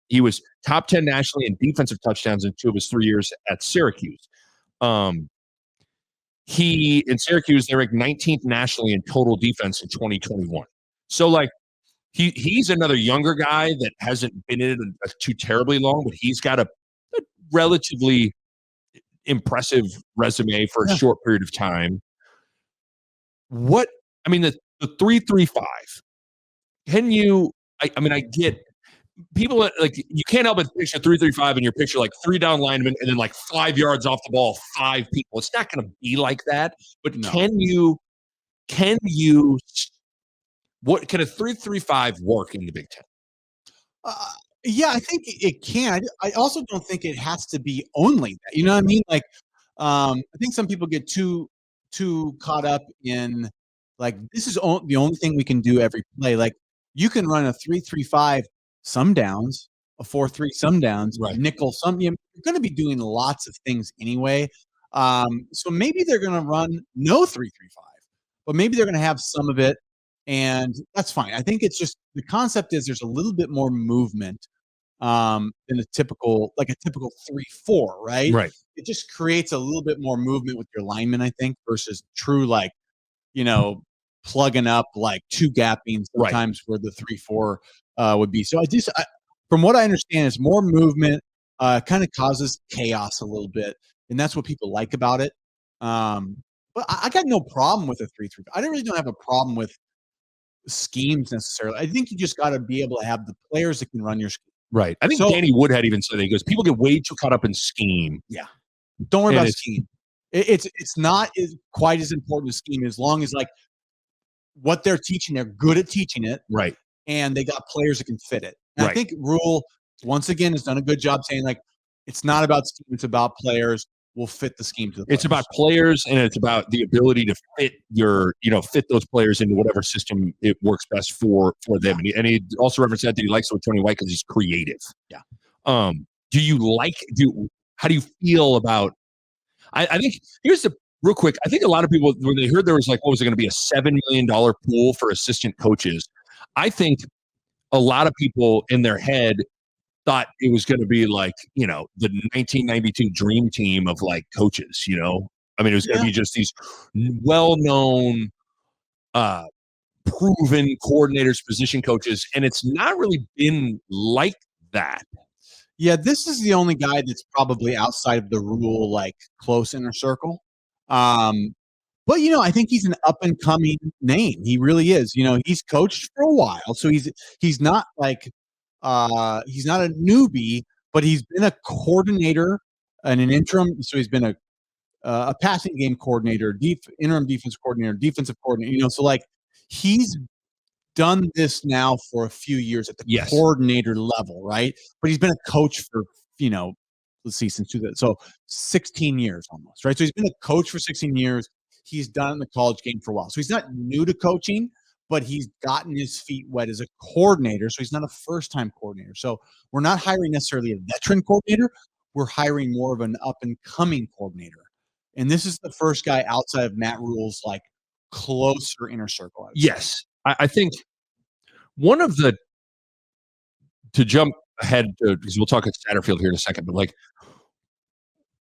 He was top 10 nationally in defensive touchdowns in 2 of his 3 years at Syracuse. In Syracuse, they ranked 19th nationally in total defense in 2021. So, like, he's another younger guy that hasn't been in it too terribly long, but he's got a relatively impressive resume for a short period of time. The 3-3-5. Can you? I get people like you can't help but picture 3-3-5 in your picture, like 3 down linemen and then like 5 yards off the ball, 5 people. It's not going to be like that. But can you? What can a 3-3-5 work in the Big Ten? Yeah, I think it can. I also don't think it has to be only that. You know what I mean? Like, I think some people get too caught up in like this is the only thing we can do every play. Like, you can run a 3-3-5 some downs, a 4-3 some downs, nickel some. You're going to be doing lots of things anyway. So maybe they're going to run no 3-3-5, but maybe they're going to have some of it. And that's fine. I think it's just the concept is there's a little bit more movement than a typical 3-4, right? Right. It just creates a little bit more movement with your linemen, I think, versus true plugging up like 2 gapping sometimes where the 3-4 would be. So from what I understand, it's more movement, kind of causes chaos a little bit, and that's what people like about it. But I got no problem with a 3-3. I really don't have a problem with schemes necessarily. I think you just got to be able to have the players that can run your scheme. Right. I think Danny Wood had even said that. He goes, people get way too caught up in scheme. Yeah. Don't worry about scheme. It's not quite as important as scheme as long as like what they're teaching, they're good at teaching it. Right. And they got players that can fit it. And right. I think Rhule, once again, has done a good job saying, like, it's not about scheme, it's about players will fit the scheme to the players. It's about players, and it's about the ability to fit fit those players into whatever system it works best for them. And he also referenced that he likes with Tony White because he's creative. Yeah. How do you feel about I think here's the real quick. I think a lot of people, when they heard there was like, what was it going to be, a $7 million pool for assistant coaches? I think a lot of people in their head thought it was going to be like, the 1992 dream team of like coaches, I mean, it was going to be just these well-known, proven coordinators, position coaches. And it's not really been like that. Yeah, this is the only guy that's probably outside of the Rhule, like close inner circle. But I think he's an up and coming name. He really is. He's coached for a while, so he's not like he's not a newbie, but he's been a coordinator and an interim. So he's been a passing game coordinator, interim defense coordinator, defensive coordinator. So like he's done this now for a few years at the coordinator level, right? But he's been a coach for, let's see, since 2000, so 16 years almost, right? So he's been a coach for 16 years. He's done in the college game for a while. So he's not new to coaching, but he's gotten his feet wet as a coordinator. So he's not a first-time coordinator. So we're not hiring necessarily a veteran coordinator. We're hiring more of an up-and-coming coordinator. And this is the first guy outside of Matt Rhule's like closer inner circle. Yes. I think one of to jump ahead, because we'll talk at Satterfield here in a second, but like,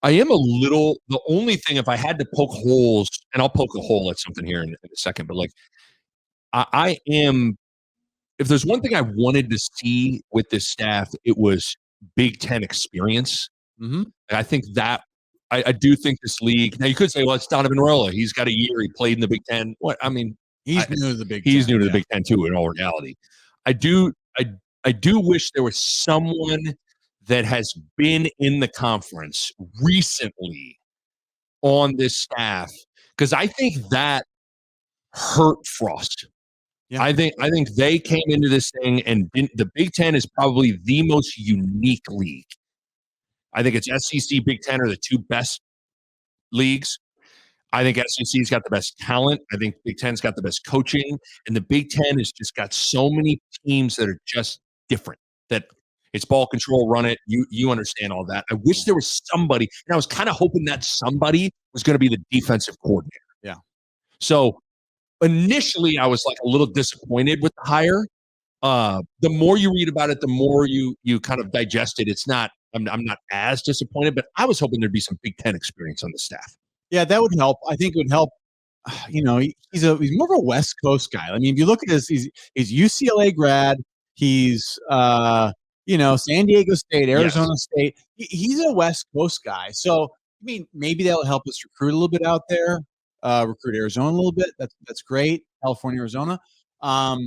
I am the only thing, if I had to poke holes, and I'll poke a hole at something here in a second, but like, I am, if there's one thing I wanted to see with this staff, it was Big Ten experience. Mm-hmm. And I think that, I do think this league, now you could say, well, it's Donovan Raiola. He's got a year. He played in the Big Ten. What? I mean, he's new to the Big Ten. He's new to the Big Ten too, in all reality. I do wish there was someone that has been in the conference recently on this staff, because I think that hurt Frost. Yeah. I think they came into this thing, and the Big Ten is probably the most unique league. I think it's SEC, Big Ten are the two best leagues. I think SEC's got the best talent. I think Big Ten's got the best coaching. And the Big Ten has just got so many teams that are just different. That it's ball control, run it. You understand all that. I wish there was somebody, and I was kind of hoping that somebody was going to be the defensive coordinator. Yeah. So initially, I was like a little disappointed with the hire. The more you read about it, the more you kind of digest it. It's not. I'm not as disappointed, but I was hoping there'd be some Big Ten experience on the staff. Yeah, that would help. I think it would help. He's more of a West Coast guy. I mean, if you look at his, he's UCLA grad. He's San Diego State, Arizona State. He's a West Coast guy. So I mean, maybe that'll help us recruit a little bit out there. Recruit Arizona a little bit. That's great. California, Arizona. But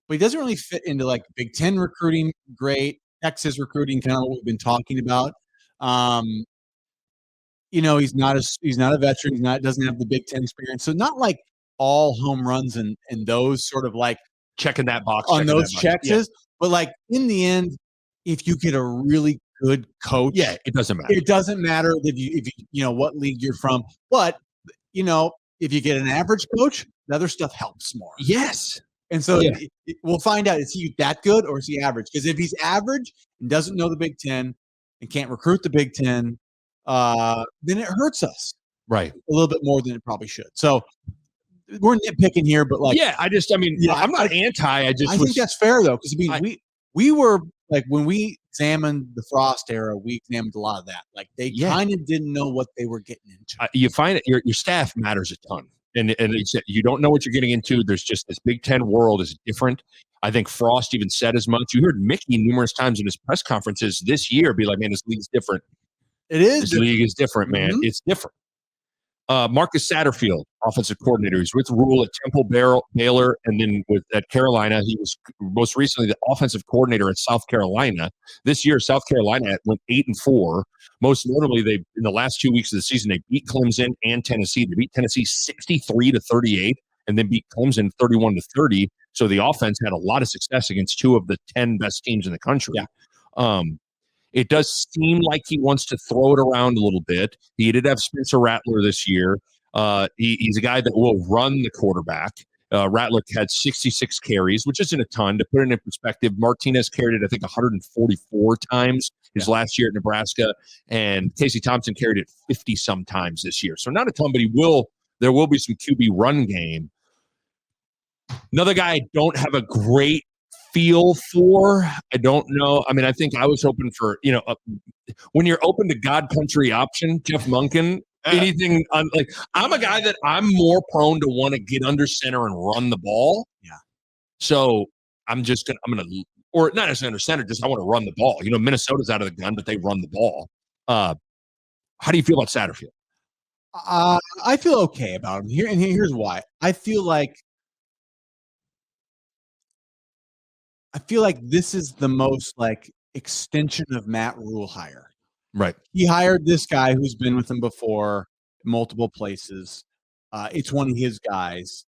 he doesn't really fit into like Big Ten recruiting. Great. Texas recruiting, kind of what we've been talking about. He's not a veteran. Doesn't have the Big Ten experience. So not like all home runs and those sort of like checking that box on those checks. Yeah. But like in the end, if you get a really good coach, it doesn't matter. It doesn't matter if you what league you're from. But if you get an average coach, the other stuff helps more. Yes. And so we'll find out, is he that good or is he average? Because if he's average and doesn't know the Big Ten and can't recruit the Big Ten, then it hurts us. Right. A little bit more than it probably should. So we're nitpicking here, but like, I'm not anti. I think that's fair though. Because we were like, when we examined the Frost era, we examined a lot of that. Like they kind of didn't know what they were getting into. You find it, your staff matters a ton. And you don't know what you're getting into. There's just this Big Ten world is different. I think Frost even said as much. You heard Mickey numerous times in his press conferences this year be like, man, this league's different. It is. This league is different, man. Mm-hmm. It's different. Marcus Satterfield, offensive coordinator. He's with Rhule at Temple Baylor, and then at Carolina. He was most recently the offensive coordinator at South Carolina. This year, South Carolina went 8-4. Most notably, in the last 2 weeks of the season, they beat Clemson and Tennessee. They beat Tennessee 63-38, and then beat Clemson 31-30. So the offense had a lot of success against 2 of the 10 best teams in the country. Yeah. It does seem like he wants to throw it around a little bit. He did have Spencer Rattler this year. He's a guy that will run the quarterback. Rattler had 66 carries, which isn't a ton. To put it in perspective, Martinez carried it, I think, 144 times his last year at Nebraska, and Casey Thompson carried it 50-some times this year. So not a ton, but there will be some QB run game. Another guy I don't have a great feel for. I don't know. I mean, I think I was hoping for, when you're open to God country option, Jeff Monken, anything like I'm a guy that I'm more prone to want to get under center and run the ball. Yeah. So I'm going to, or not necessarily under center, just I want to run the ball. Minnesota's out of the gun, but they run the ball. How do you feel about Satterfield? I feel okay about him here. And here's why. I feel like this is the most extension of Matt Rhule hire. Right. He hired this guy who's been with him before, multiple places. It's one of his guys.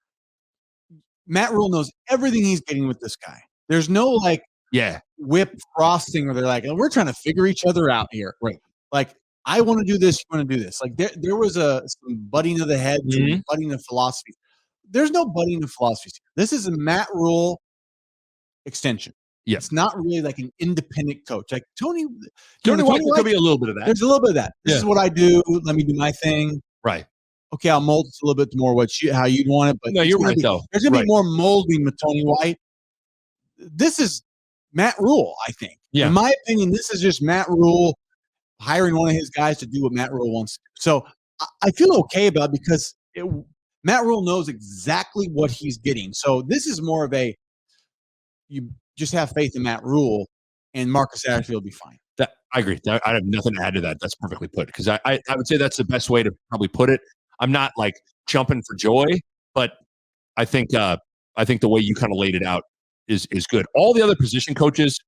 Matt Rhule knows everything he's getting with this guy. There's no whip frosting where they're like, oh, we're trying to figure each other out here. Right. Like, I want to do this, you want to do this. Like there was some butting of the heads, and butting of philosophy. There's no butting of philosophies. This is a Matt Rhule extension. Yeah. It's not really like an independent coach. Like Tony White could be a little bit of that. There's a little bit of that. This is what I do. Let me do my thing. Right. Okay, I'll mold it a little bit more how you'd want it. But no, you're right, though. There's going to be more molding with Tony White. This is Matt Rhule, I think. Yeah. In my opinion, this is just Matt Rhule hiring one of his guys to do what Matt Rhule wants to do. So I feel okay about it because Matt Rhule knows exactly what he's getting. So this is more of you just have faith in Matt Rhule, and Marcus Satterfield will be fine. I agree. I have nothing to add to that. That's perfectly put. Because I would say that's the best way to probably put it. I'm not jumping for joy, but I think the way you kind of laid it out is good. All the other position coaches,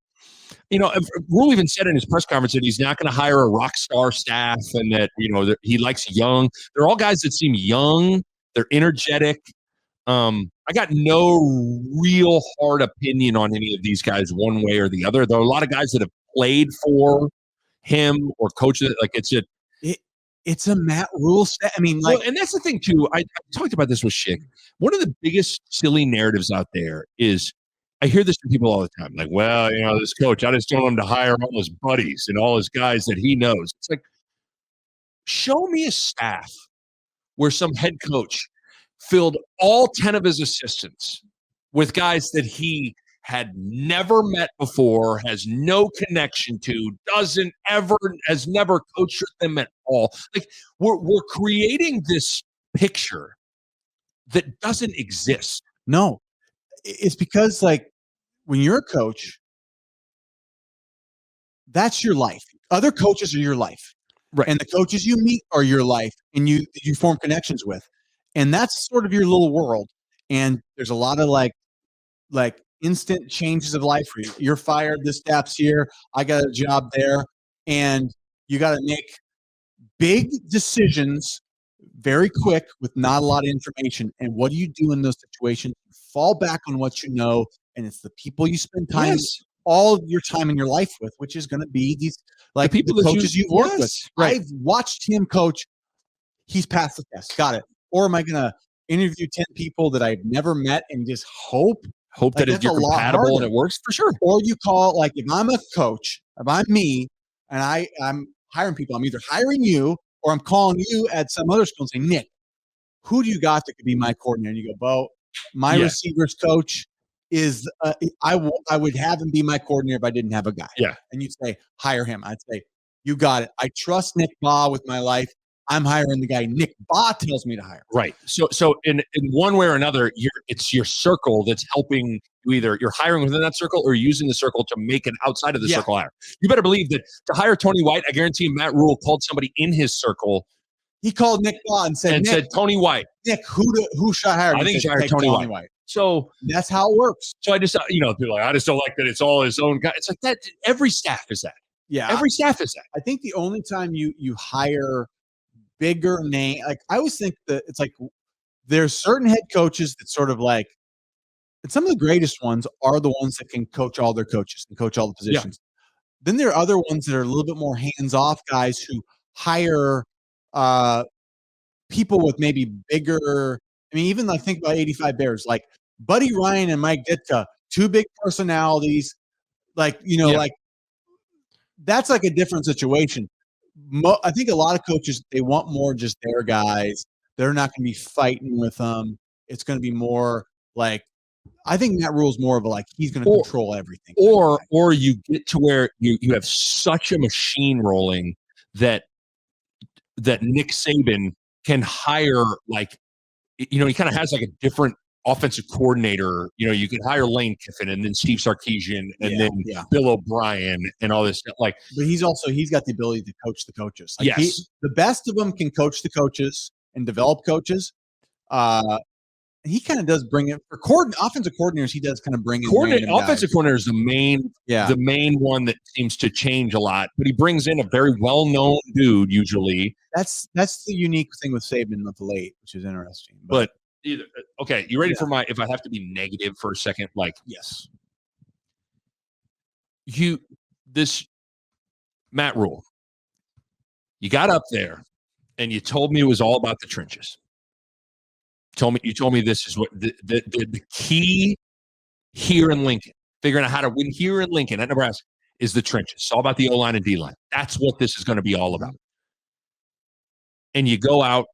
Rhule even said in his press conference that he's not going to hire a rock star staff, and that that he likes young. They're all guys that seem young. They're energetic. I got no real hard opinion on any of these guys one way or the other. There are a lot of guys that have played for him or coached it. It's a Matt Rhule set. I mean, and that's the thing too. I talked about this with Schick. One of the biggest silly narratives out there is I hear this from people all the time. Like, well, this coach, I just told him to hire all his buddies and all his guys that he knows. It's like, show me a staff where some head coach filled all 10 of his assistants with guys that he had never met before, has no connection to, has never coached with them at all. Like we're creating this picture that doesn't exist. No, it's because when you're a coach, that's your life. Other coaches are your life. Right. And the coaches you meet are your life, and you form connections with. And that's sort of your little world. And there's a lot of instant changes of life for you. You're fired, this staff's here, I got a job there. And you got to make big decisions very quick with not a lot of information. And what do you do in those situations? You fall back on what you know, and it's the people you spend time all of your time in your life with, which is going to be these the people, the coaches you've worked with. Right. I've watched him coach. He's passed the test. Got it. Or am I going to interview 10 people that I've never met and just hope that you're compatible and it works? For sure. Or you call, if I'm a coach, if I'm me and I'm hiring people, I'm either hiring you or I'm calling you at some other school and saying, Nick, who do you got that could be my coordinator? And you go, Bo, my receivers coach is I would have him be my coordinator if I didn't have a guy. Yeah. And you'd say, hire him. I'd say, you got it. I trust Nick Bahe with my life. I'm hiring the guy Nick Bahe tells me to hire. Right. So in one way or another, it's your circle that's helping you. Either you're hiring within that circle or using the circle to make an outside of the circle hire. You better believe that to hire Tony White, I guarantee Matt Rhule called somebody in his circle He called Nick Bahe and said, Tony White. Nick, who should I hire? I think he should hire Tony White. So that's how it works. So I just, people are like, I just don't like that it's all his own guy. It's like that. Every staff is that. Yeah. Every staff is that. I think the only time you hire bigger name, like I always think that it's like there's certain head coaches that sort of like, and some of the greatest ones are the ones that can coach all their coaches and coach all the positions. Yeah. Then there are other ones that are a little bit more hands-off guys who hire people with maybe bigger. I mean, even like think about 85 Bears, like Buddy Ryan and Mike Ditka, two big personalities. Like, like that's like a different situation. I think a lot of coaches, they want more just their guys. They're not going to be fighting with them. It's going to be more like, I think Matt Rhule's more of a like he's going to control everything. Or you get to where you have such a machine rolling that Nick Saban can hire like, he kind of has like a different offensive coordinator. You could hire Lane Kiffin and then Steve Sarkisian and then Bill O'Brien and all this stuff. Like, but he's got the ability to coach the coaches. Like yes, the best of them can coach the coaches and develop coaches. He kind of does bring it for offensive coordinators. He does kind of bring in offensive coordinator is the main one that seems to change a lot. But he brings in a very well-known dude usually. That's the unique thing with Saban of late, which is interesting. But okay, you ready for my? If I have to be negative for a second, like yes, this Matt Rhule, you got up there and you told me it was all about the trenches. You told me this is what the key here in Lincoln, figuring out how to win here in Lincoln at Nebraska is the trenches. It's all about the O-line and D-line. That's what this is going to be all about. And you go out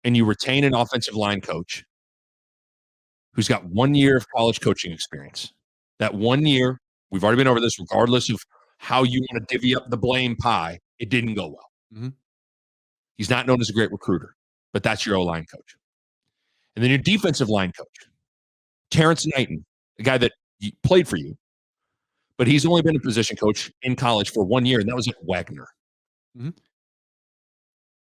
and you retain an offensive line coach who's got 1 year of college coaching experience. That 1 year, we've already been over this, regardless of how you want to divvy up the blame pie, it didn't go well. Mm-hmm. He's not known as a great recruiter, but that's your O-line coach. And then your defensive line coach, Terrence Knighton, the guy that played for you, but he's only been a position coach in college for 1 year, and that was at Wagner. Mm-hmm.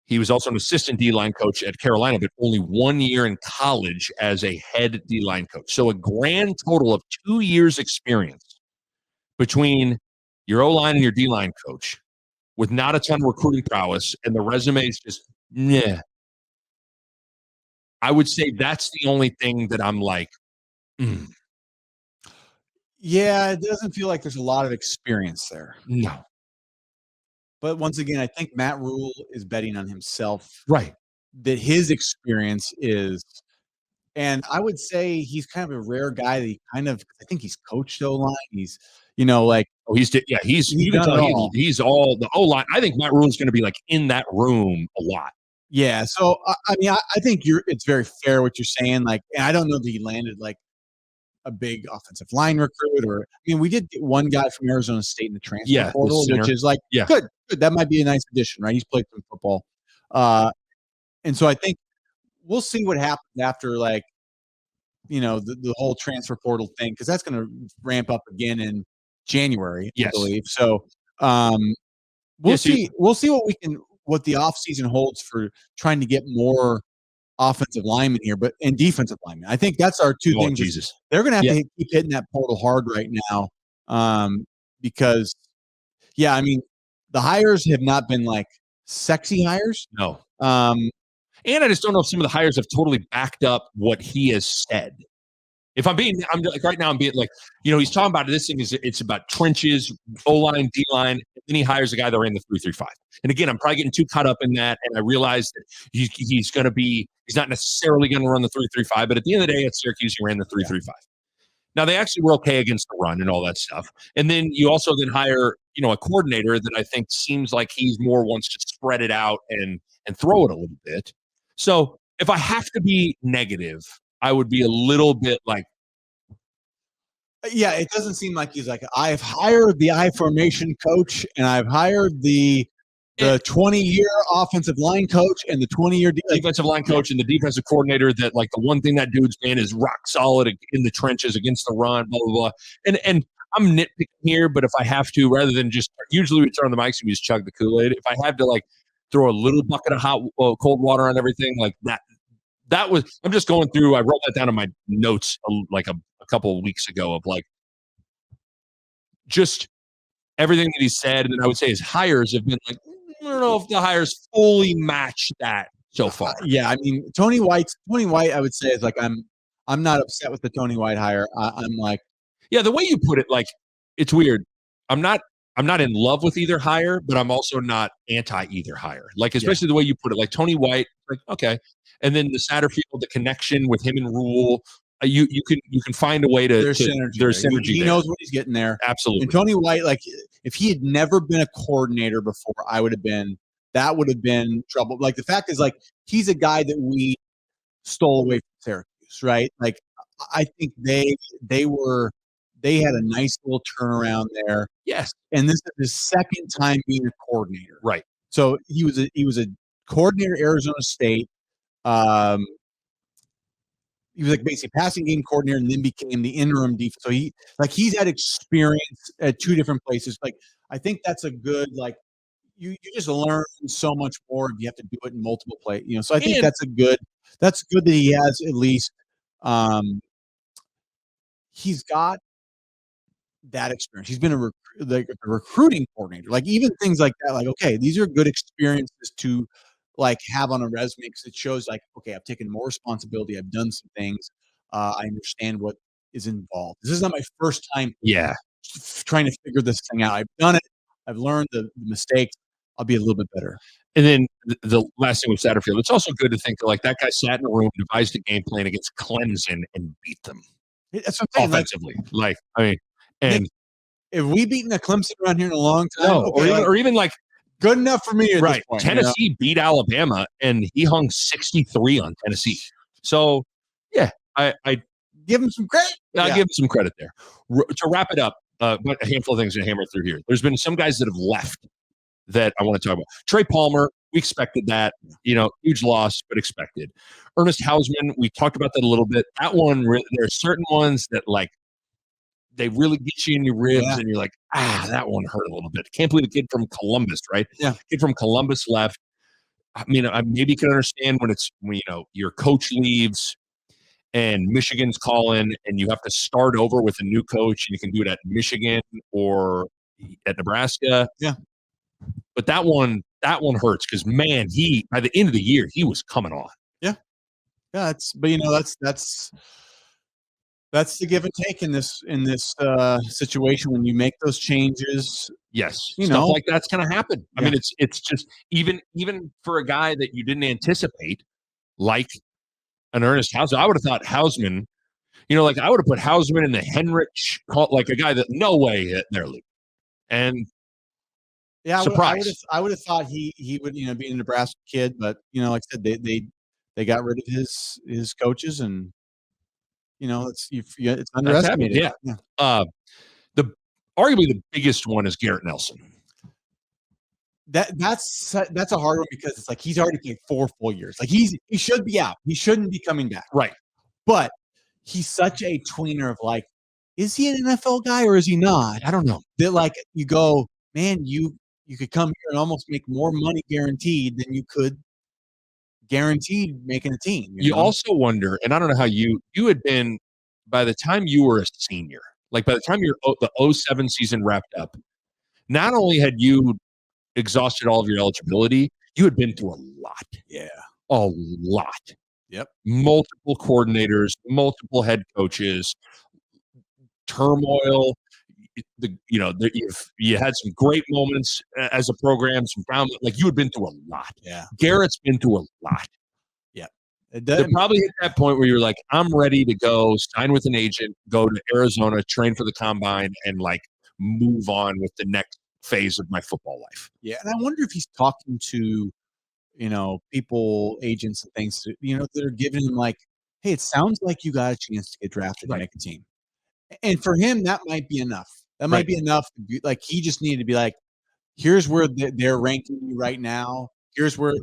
He was also an assistant D-line coach at Carolina, but only 1 year in college as a head D-line coach. So a grand total of 2 years experience between your O-line and your D-line coach with not a ton of recruiting prowess, and the resume is just, yeah. I would say that's the only thing that I'm like, Yeah, it doesn't feel like there's a lot of experience there. No. But once again, I think Matt Rhule is betting on himself. Right. That his experience is, and I would say he's kind of a rare guy that I think he's coached O-line. He's, he's all the O-line. I think Matt Rule's going to be like in that room a lot. Yeah. So, I mean, I think it's very fair what you're saying. Like, and I don't know that he landed like a big offensive line recruit we did get one guy from Arizona State in the transfer portal, which is like, good. That might be a nice addition, right? He's played some football. And so I think we'll see what happens after like, the whole transfer portal thing, because that's going to ramp up again in January, I believe. So we'll see. We'll see what the offseason holds for trying to get more offensive linemen here, and defensive linemen. I think that's our two things. Jesus. They're going to have to keep hitting that portal hard right now, because, I mean, the hires have not been like sexy hires. No. And I just don't know if some of the hires have totally backed up what he has said. If I'm being like, he's talking about this thing it's about trenches, O-line, D-line, and then he hires a guy that ran the 3-3-5. And again, I'm probably getting too caught up in that, and I realize that he's not necessarily going to run the 3-3-5, but at the end of the day, at Syracuse, he ran the 3-3-5. Now, they actually were okay against the run and all that stuff. And then you also hire, a coordinator that I think seems like he's more wants to spread it out and throw it a little bit. So if I have to be negative, I would be a little bit like, it doesn't seem like he's like, I've hired the I formation coach and I've hired the 20-year offensive line coach and the 20-year defensive line coach and the defensive coordinator that like the one thing that dude's been is rock solid in the trenches against the run, blah, blah, blah. And I'm nitpicking here, but if I have to, rather than just usually we turn on the mics and we just chug the Kool-Aid, if I have to like throw a little bucket of cold water on everything like that. That was, I'm just going through, I wrote that down in my notes like a couple of weeks ago of like just everything that he said. And then I would say his hires have been like, I don't know if the hires fully match that so far. Yeah, I mean, Tony White, I would say is like, I'm not upset with the Tony White hire. I'm like, yeah, the way you put it, like, it's weird. I'm not in love with either hire, but I'm also not anti either hire. Like, especially the way you put it, like Tony White, like, okay. And then the Satterfield, the connection with him and Rhule, you can find a way to there's synergy. There's synergy. He knows what he's getting there. Absolutely. And Tony White, like, if he had never been a coordinator before, that would have been trouble. Like, the fact is, like, he's a guy that we stole away from Syracuse, right? Like, I think they had a nice little turnaround there. Yes. And this is his second time being a coordinator. Right. So he was a coordinator at Arizona State. He was like basically passing game coordinator and then became the interim defense. So he's had experience at two different places. Like, I think that's a good, like, you just learn so much more if you have to do it in multiple places. So I think that's good that he has at least he's got that experience. He's been a recruiting coordinator. Like, even things like that, like, okay, these are good experiences to like have on a resume because it shows like, okay, I've taken more responsibility. I've done some things. I understand what is involved. This is not my first time trying to figure this thing out. I've done it. I've learned the mistakes. I'll be a little bit better. And then the last thing with Satterfield, it's also good to think like that guy sat in a room, devised a game plan against Clemson and beat them. That's what I'm saying. Offensively. Like, I mean, and Nick, have we beaten a Clemson around here in a long time? No, okay, or even like good enough for me at this point. Tennessee beat Alabama, and he hung 63 on Tennessee. So, yeah, I give him some credit. I'll give him some credit there. To wrap it up, but a handful of things to hammer through here. There's been some guys that have left that I want to talk about. Trey Palmer, we expected that. Huge loss, but expected. Ernest Hausman, we talked about that a little bit. That one, there are certain ones that like they really get you in your ribs, and you're like, that one hurt a little bit. Can't believe the kid from Columbus, right? Yeah, kid from Columbus left. I mean, I maybe can understand when your coach leaves and Michigan's calling, and you have to start over with a new coach, and you can do it at Michigan or at Nebraska. Yeah. But that one hurts because, man, by the end of the year, he was coming on. Yeah. Yeah, that's the give and take in this situation when you make those changes. Yes, stuff like that's going to happen. Yeah. I mean, it's just even for a guy that you didn't anticipate, like an Ernest Hausman. I would have thought Hausman, like I would have put Hausman in the Henrich, like a guy that no way hit their league. And yeah, I would have thought he would be a Nebraska kid, but like I said, they got rid of his coaches, and it's underestimated. Yeah. Arguably the biggest one is Garrett Nelson. That's a hard one because it's like he's already played 4 full years. Like he should be out. He shouldn't be coming back. Right. But he's such a tweener of like, is he an NFL guy or is he not? I don't know. That like you go, man, you could come here and almost make more money guaranteed than you could guaranteed making a team. You also wonder, and I don't know how you had been by the time you were a senior, like by the time the 07 season wrapped up, not only had you exhausted all of your eligibility, you had been through a lot. Yeah. A lot. Yep. Multiple coordinators, multiple head coaches, turmoil. You had some great moments as a program, some down, like you had been through a lot. Yeah. Garrett's been through a lot. Yeah. They probably hit that point where you're like, I'm ready to go sign with an agent, go to Arizona, train for the combine, and like move on with the next phase of my football life. Yeah. And I wonder if he's talking to, people, agents and things, that are giving him like, hey, it sounds like you got a chance to get drafted to make a team. And for him, that might be enough. That might be enough. Like, he just needed to be like, here's where they're ranking you right now. Here's where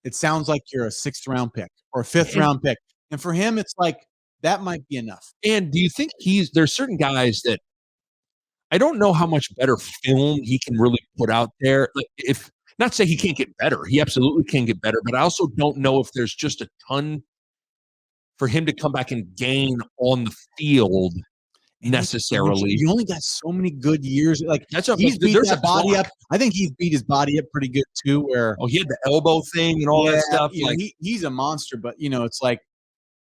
it sounds like you're a 6th round pick or a 5th round pick. And for him, it's like, that might be enough. And do you think there's certain guys that I don't know how much better film he can really put out there. Like if not say he can't get better. He absolutely can get better, but I also don't know if there's just a ton for him to come back and gain on the field necessarily. You only got so many good years. Like he's beat that body up. I think he's beat his body up pretty good too. Where he had the elbow thing and all that stuff. Like he's a monster, but it's like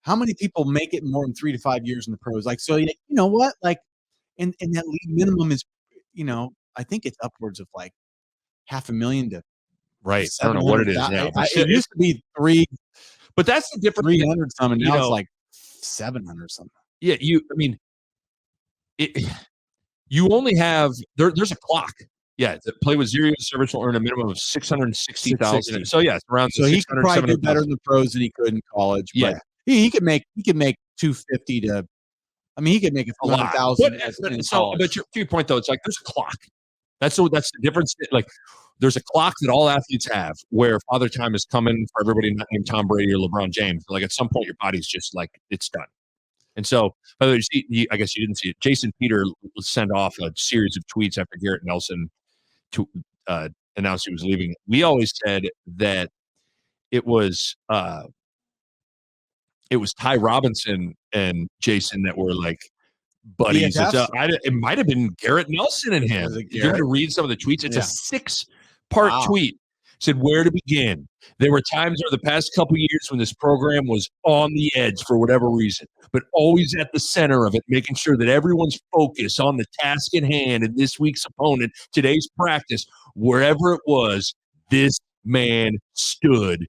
how many people make it more than 3 to 5 years in the pros? Like, so you know what? Like, and that league minimum is, I think it's upwards of like $500,000 to right. I don't know what it is now. It used to be 3, but that's the difference. 300 something. Now it's like 700 something. Yeah, you only have there's a clock. Yeah, the play with 0 years of service will earn a minimum of $660,000. So yeah, it's around. So he could probably do better in the pros than he could in college. Yeah, but he could make 250 to. I mean, he could make a lot. But to your point though, it's like there's a clock. That's the difference. Like there's a clock that all athletes have, where Father Time is coming for everybody not named Tom Brady or LeBron James. Like at some point, your body's just like it's done. And so, by the way, I guess you didn't see it. Jason Peter sent off a series of tweets after Garrett Nelson to announce he was leaving. We always said that it was Ty Robinson and Jason that were like buddies. It might have been Garrett Nelson and him. You're going to read some of the tweets. It's a 6-part tweet. Said where to begin. There were times over the past couple of years when this program was on the edge for whatever reason, but always at the center of it, making sure that everyone's focused on the task at hand and this week's opponent, today's practice, wherever it was, this man stood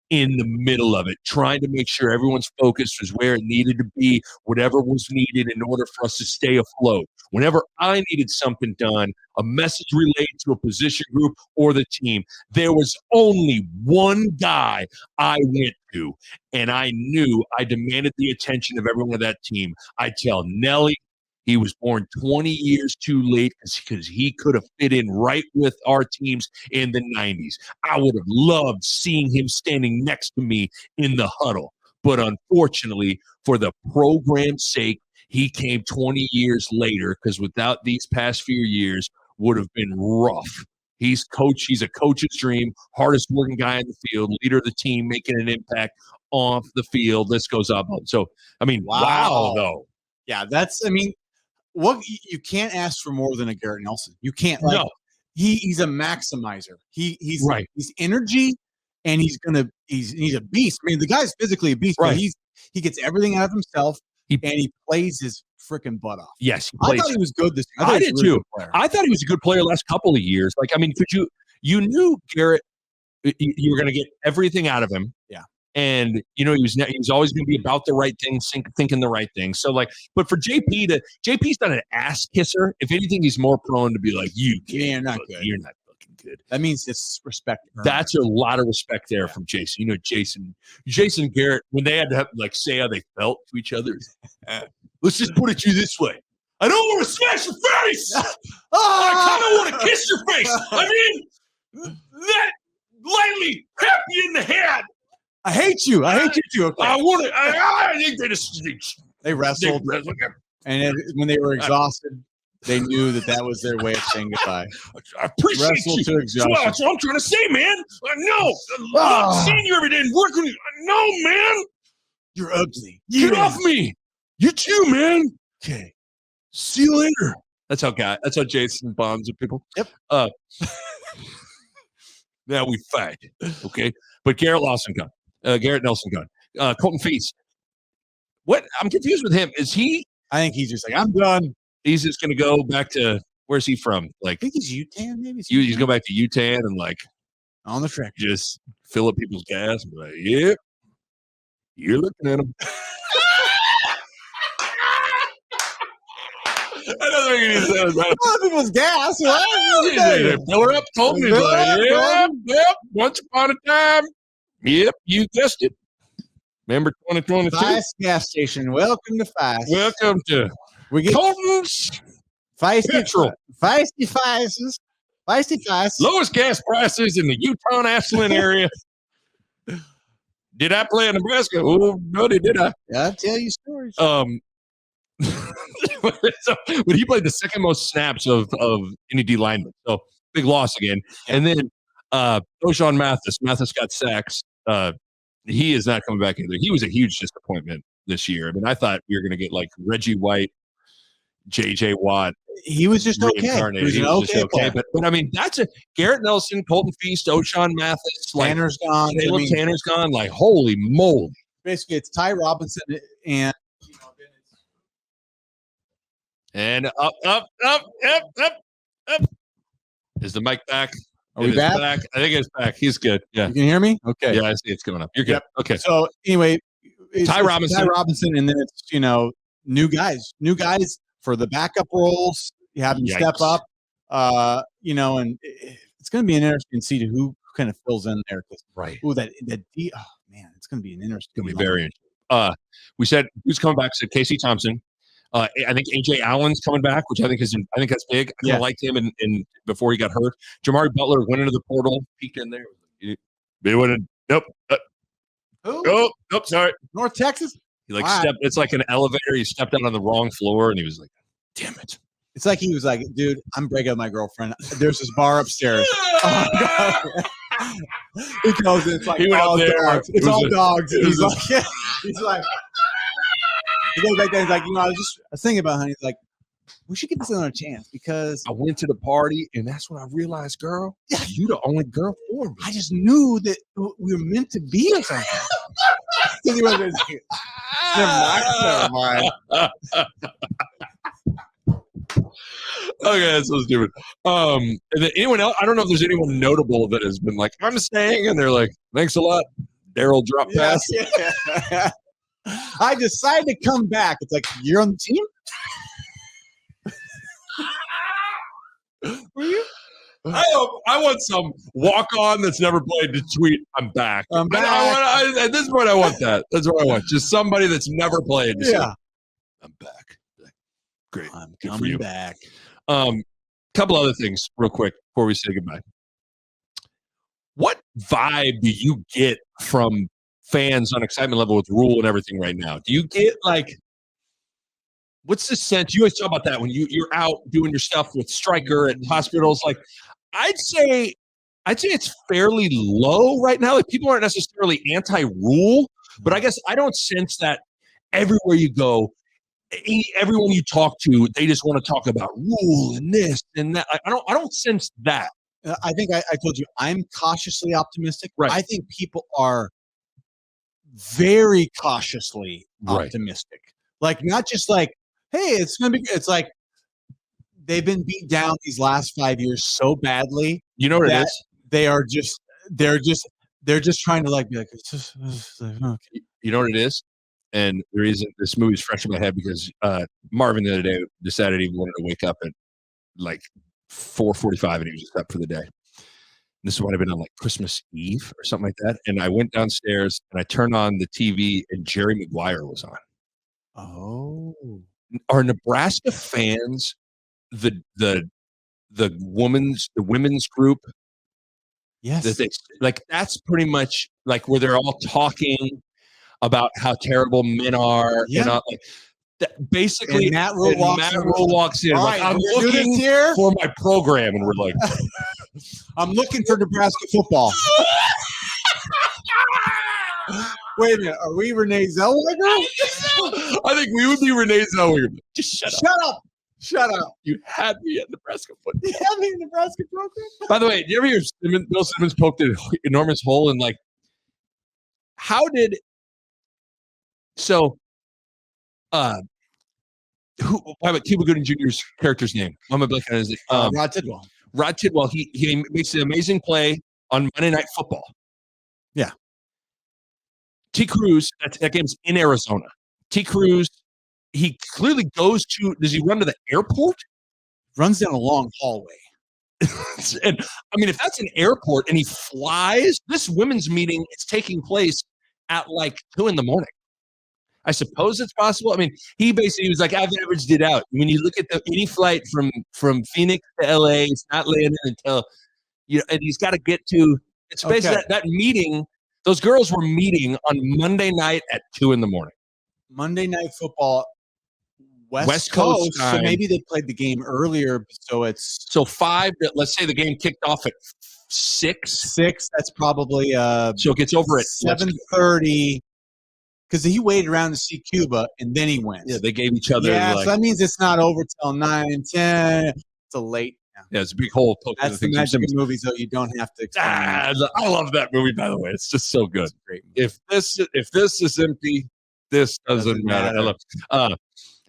in the middle of it, trying to make sure everyone's focus was where it needed to be, whatever was needed in order for us to stay afloat. Whenever I needed something done, a message relayed to a position group or the team, there was only one guy I went to, and I knew I demanded the attention of everyone of that team. I tell Nelly, he was born 20 years too late because he could have fit in right with our teams in the 90s. I would have loved seeing him standing next to me in the huddle. But unfortunately, for the program's sake, he came 20 years later because without these past few years would have been rough. He's a coach's dream, hardest working guy in the field, leader of the team, making an impact off the field. This goes up. So, wow though. Yeah, what you can't ask for more than a Garrett Nelson. You can't. No, he's a maximizer. He's right. He's energy, and he's a beast. I mean, the guy's physically a beast, right. But he gets everything out of himself, and he plays his freaking butt off. Yes, I thought he was good this year. I did too. I thought he was a good player last couple of years. Like, I mean, you knew Garrett, you were going to get everything out of him. Yeah. And, he was always going to be about the right thing, thinking the right thing. So, but for JP's not an ass kisser. If anything, he's more prone to be like, you're not fucking good. That means it's respect. That's a lot of respect there from Jason. Jason and Garrett, when they had to say how they felt to each other. Let's just put it to you this way. I don't want to smash your face. I kind of want to kiss your face. I mean, that lightly tap you in the head. I hate you. I hate you too. Okay. I think they wrestled. And when they were exhausted, they knew that was their way of saying goodbye. I appreciate Wrestle you. To exhaustion. That's what I'm trying to say, man. No. I'm seeing you every day and working with you. No, man. You're ugly. Get off me. You too, man. Okay. See you later. That's how Jason bonds with people. Yep. Now we fight. Okay. But Garrett Nelson gone. Colton Feast. What I'm confused with him. Is he? I think he's just like, I'm done. He's just going to go back to, where's he from? Like, I think he's UTAN, maybe. He's go back to UTAN and on the track, just fill up people's gas and be like, yeah, you're looking at him. I don't think it is that. Fill up people's gas. They fill her up, told me. Yep. Once upon a time. Yep, you guessed it. Remember 2022? Feist gas station. Welcome to Feist. Welcome to Colton's Feisty Petrol. Feisty Feist. Lowest gas prices in the Utah-Ashland area. Did I play in Nebraska? Oh, no, did I? I'll tell you stories. But he played the second most snaps of any D lineman. So big loss again. Yeah. And then O'Shawn Mathis got sacks. He is not coming back either. He was a huge disappointment this year. I mean, I thought we were going to get like Reggie White, J.J. Watt. He was just okay. He was just okay. But I mean, that's a Garrett Nelson, Colton Feast, O'Shawn Mathis. Tanner's gone. Tanner's gone. Like, holy moly. Basically, it's Ty Robinson and up. Is the mic back? Are we back? I think it's back. He's good. Yeah. You can hear me? Okay. Yeah, I see it's going up. You're good. Yep. Okay. So anyway, Ty Robinson, and then it's new guys for the backup roles. You have them step up. And it's going to be an interesting to see who kind of fills in there. Right. Oh, that D. Oh man, it's going to be an interesting. It's going to be very interesting. We said who's coming back? Said Casey Thompson. I think AJ Allen's coming back, which I think that's big. I kind of liked him in before he got hurt. Jamari Butler went into the portal, peeked in there. They went. Nope. Who? Nope. Sorry. North Texas. He stepped. It's like an elevator. He stepped out on the wrong floor, and he was like, "Damn it!" It's like he was like, "Dude, I'm breaking up my girlfriend. There's this bar upstairs." Oh, God. He goes in. It's like he went all up there. dogs. It's all dogs. He's like. He goes back there. He's like, I was thinking about honey. He's like, we should give this another chance because I went to the party and that's when I realized, girl, you the only girl for me. I just knew that we were meant to be or something. He was like, never mind. Okay, that's so stupid. And then anyone else? I don't know if there's anyone notable that has been like, I'm staying, and they're like, thanks a lot. Daryl drop pass. Yeah. I decided to come back. It's like, you're on the team? Were you? I want some walk-on that's never played to tweet, I'm back. I'm back. At this point, I want that. That's what I want. Just somebody that's never played. Yeah. Say, I'm back. Great. I'm Good coming for you. back. Couple other things real quick before we say goodbye. What vibe do you get from fans on excitement level with Rhule and everything right now? Do you get what's the sense? You always talk about that when you're out doing your stuff with Stryker at hospitals. Like, I'd say it's fairly low right now. Like, people aren't necessarily anti-Rhule, but I guess I don't sense that everywhere you go, everyone you talk to, they just want to talk about Rhule and this and that. I don't sense that. I think I told you I'm cautiously optimistic. Right. I think people are very cautiously optimistic. Like, not just like, hey, it's gonna be. It's like they've been beat down these last 5 years so badly. You know what it is? They're just trying to be like. It's just, okay. You know what it is? And the reason this movie's fresh in my head because Marvin the other day decided he wanted to wake up at like 4:45 and he was just up for the day. This might have been on like Christmas Eve or something like that. And I went downstairs and I turned on the TV and Jerry Maguire was on. Oh. Are Nebraska fans the women's group? Yes. That's pretty much like where they're all talking about how terrible men are. Yeah. And basically, and Matt Rhule walks in. Like, I'm looking here for my program, and we're like, I'm looking for Nebraska football. Wait a minute, are we Renee Zellweger? I think we would be Renee Zellweger. Just shut up. You had me at Nebraska football. You had me in Nebraska program. By the way, did you ever hear Bill Simmons poked an enormous hole in how did Cuba Gooding Jr.'s character's name? I'm a blank on his Rod Tidwell. Rod Tidwell. He makes an amazing play on Monday Night Football. Yeah. T. Cruz. That game's in Arizona. T. Cruz. He clearly goes to. Does he run to the airport? Runs down a long hallway. And I mean, if that's an airport and he flies, this women's meeting is taking place at 2 a.m. I suppose it's possible. I mean, he was like, I've averaged it out. When you look at any flight from Phoenix to LA, it's not landing until and he's got to get to. It's basically that meeting. Those girls were meeting on Monday night at 2 a.m. Monday Night Football West Coast. So time. maybe they played the game earlier. So it's So 5. Let's say the game kicked off at 6. 6. That's probably So it gets over at 7:30. Because he waited around to see Cuba and then he went. Yeah, they gave each other. Yeah, like, so that means it's not over till 9 and 10. It's a late. Yeah, it's a big hole. That's the magic of movies, though. You don't have to explain. I love that movie, by the way. It's just so good. Great movie. If this is empty, this doesn't matter. I love.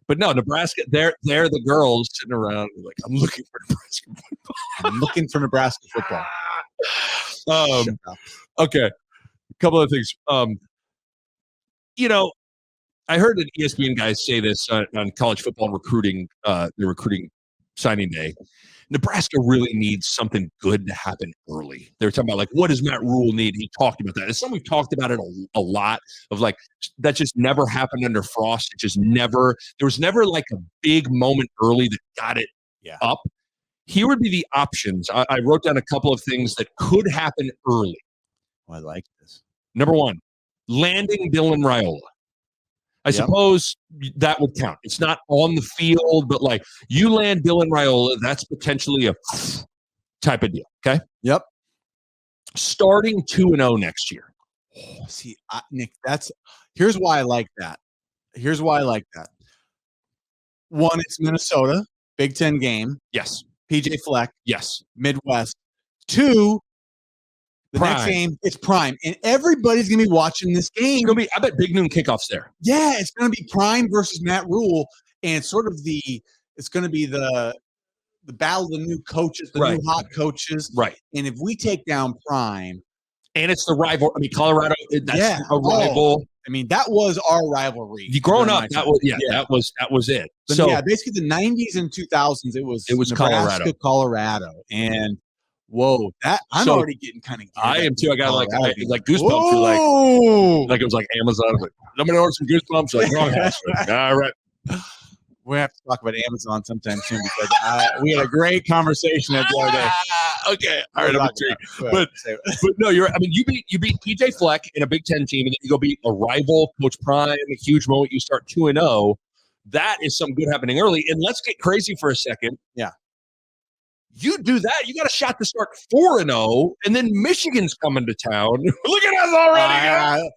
But no, Nebraska. They're the girls sitting around like, I'm looking for Nebraska football. I'm looking for Nebraska football. Okay, a couple of things. I heard an ESPN guy say this on college football recruiting, the recruiting signing day. Nebraska really needs something good to happen early. They were talking about, like, what does Matt Rhule need? He talked about that. It's something we've talked about it a lot of, like, that just never happened under Frost. It just never – there was never, like, a big moment early that got it up. Here would be the options. I wrote down a couple of things that could happen early. Oh, I like this. Number 1, landing Dylan Raiola. I suppose that would count. It's not on the field, but like you land Dylan Raiola, that's potentially a type of deal. Okay. Yep. Starting 2-0 next year. Oh, see, Nick, here's why I like that. Here's why I like that. 1, it's Minnesota, Big Ten game. Yes. PJ Fleck. Yes. Midwest. 2, the Prime. next game, it's prime. And everybody's going to be watching this game. It's going to be, I bet, big noon kickoffs there. Yeah, it's going to be Prime versus Matt Rhule. And it's sort of it's going to be the battle of the new coaches, the new hot coaches. Right. And if we take down Prime. And it's the rival. I mean, Colorado, that's a rival. I mean, that was our rivalry. Growing up, that was it. But so yeah, basically the 90s and 2000s, it was Nebraska, Colorado. And whoa, I'm already getting kind of. I am too. I got like goosebumps. Like it was like Amazon. Like, I'm gonna order some goosebumps. Like, wrong house. All right. We have to talk about Amazon sometime soon because we had a great conversation the other day. Okay, all right, I'm intrigued. But no, I mean, you beat PJ Fleck in a Big Ten team, and then you go beat a rival, Coach Prime. A huge moment. You start 2-0. That is something good happening early. And let's get crazy for a second. Yeah. You do that, you got a shot to start 4-0, and then Michigan's coming to town. Look at us already.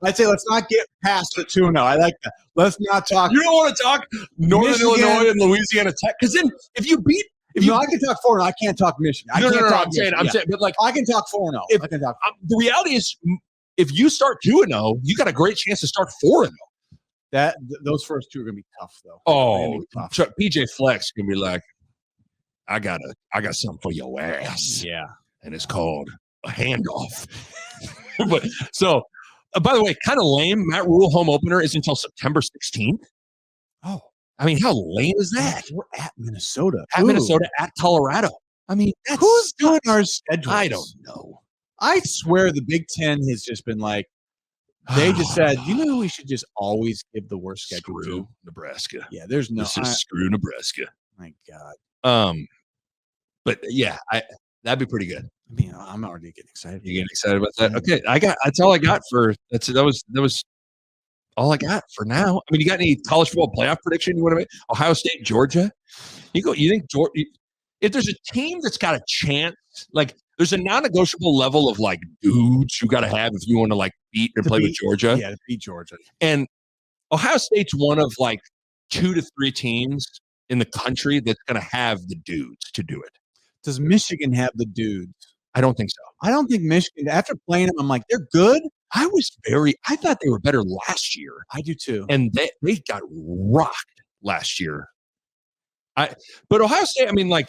I'd say let's not get past the 2-0. I like that. Let's not talk. You don't want to talk Northern Illinois and Louisiana Tech, because then if you beat, I can talk 4-0. I can't talk Michigan. I'm saying, but like I can talk 4-0. I can talk. The reality is, if you start 2-0, you got a great chance to start 4-0. Those first 2 are gonna be tough, though. Oh, PJ Fleck's gonna be like, I got something for your ass. Yeah. And it's called a handoff. But so, by the way, kind of lame. Matt Rhule home opener is until September 16th. Oh, I mean, how lame is that? We're at Minnesota. Minnesota, at Colorado. I mean, who's doing our schedule? I don't know. I swear the Big Ten has just been like, they just said, we should just always give the worst schedule to Nebraska. Yeah, there's no. Screw Nebraska. My God. But yeah, that'd be pretty good. I mean, I'm already getting excited. You getting excited about that? Okay, that's all I got for that was all I got for now. I mean, you got any college football playoff prediction you want to make? Ohio State, Georgia. You think Georgia? If there's a team that's got a chance, like there's a non-negotiable level of like dudes you got to have if you want to like beat and play with Georgia. Yeah, to beat Georgia. And Ohio State's one of like 2 to 3 teams in the country that's going to have the dudes to do it. Does Michigan have the dudes? I don't think so. I don't think Michigan, after playing them, I'm like, they're good. I thought they were better last year. I do too. And they got rocked last year. But Ohio State, I mean, like,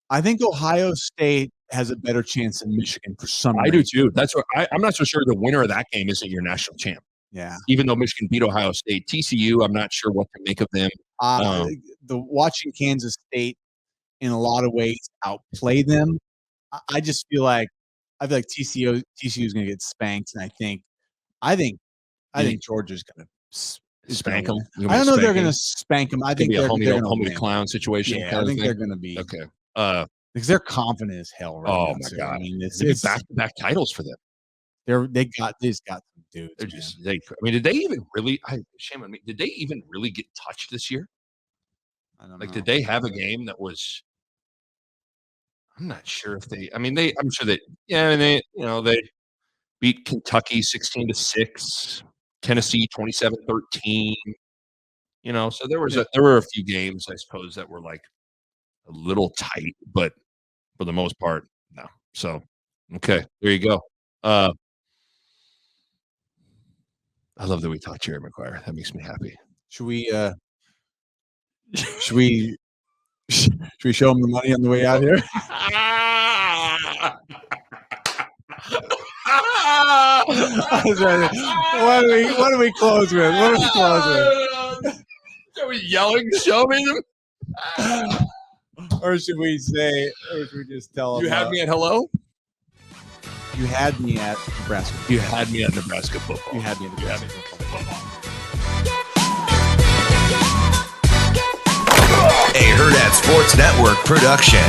I think Ohio State has a better chance than Michigan for some reason. I do too. That's what I'm not so sure the winner of that game isn't your national champ. Yeah. Even though Michigan beat Ohio State, TCU, I'm not sure what to make of them. The watching Kansas State in a lot of ways outplay them. I just feel like TCU is going to get spanked, and I think Georgia's going to spank them. I don't know if they're going to spank them. I think they're going to be a homie clown situation. Yeah, I think they're going to be okay. Because they're confident as hell. Right oh now, my too. God! I mean, it's back-to-back titles for them. They've got some dudes. They're just I mean, did they even really? Shame on me. Did they even really get touched this year? I don't Like, know. did they have a game that was? I'm not sure if they. I mean, they. I'm sure that. Yeah, and they beat Kentucky 16-6, Tennessee 27-13. So there were a few games, I suppose, that were like a little tight, but for the most part, no. So, okay, there you go. I love that we talked Jerry Maguire. That makes me happy. Should we should we show him the money on the way out here? What do we close with? Are we yelling? Show me them. Or should we just tell him? You had me at hello? You had me at Nebraska. You had me at Nebraska football. You had me at Nebraska football. A Herd at Sports Network production.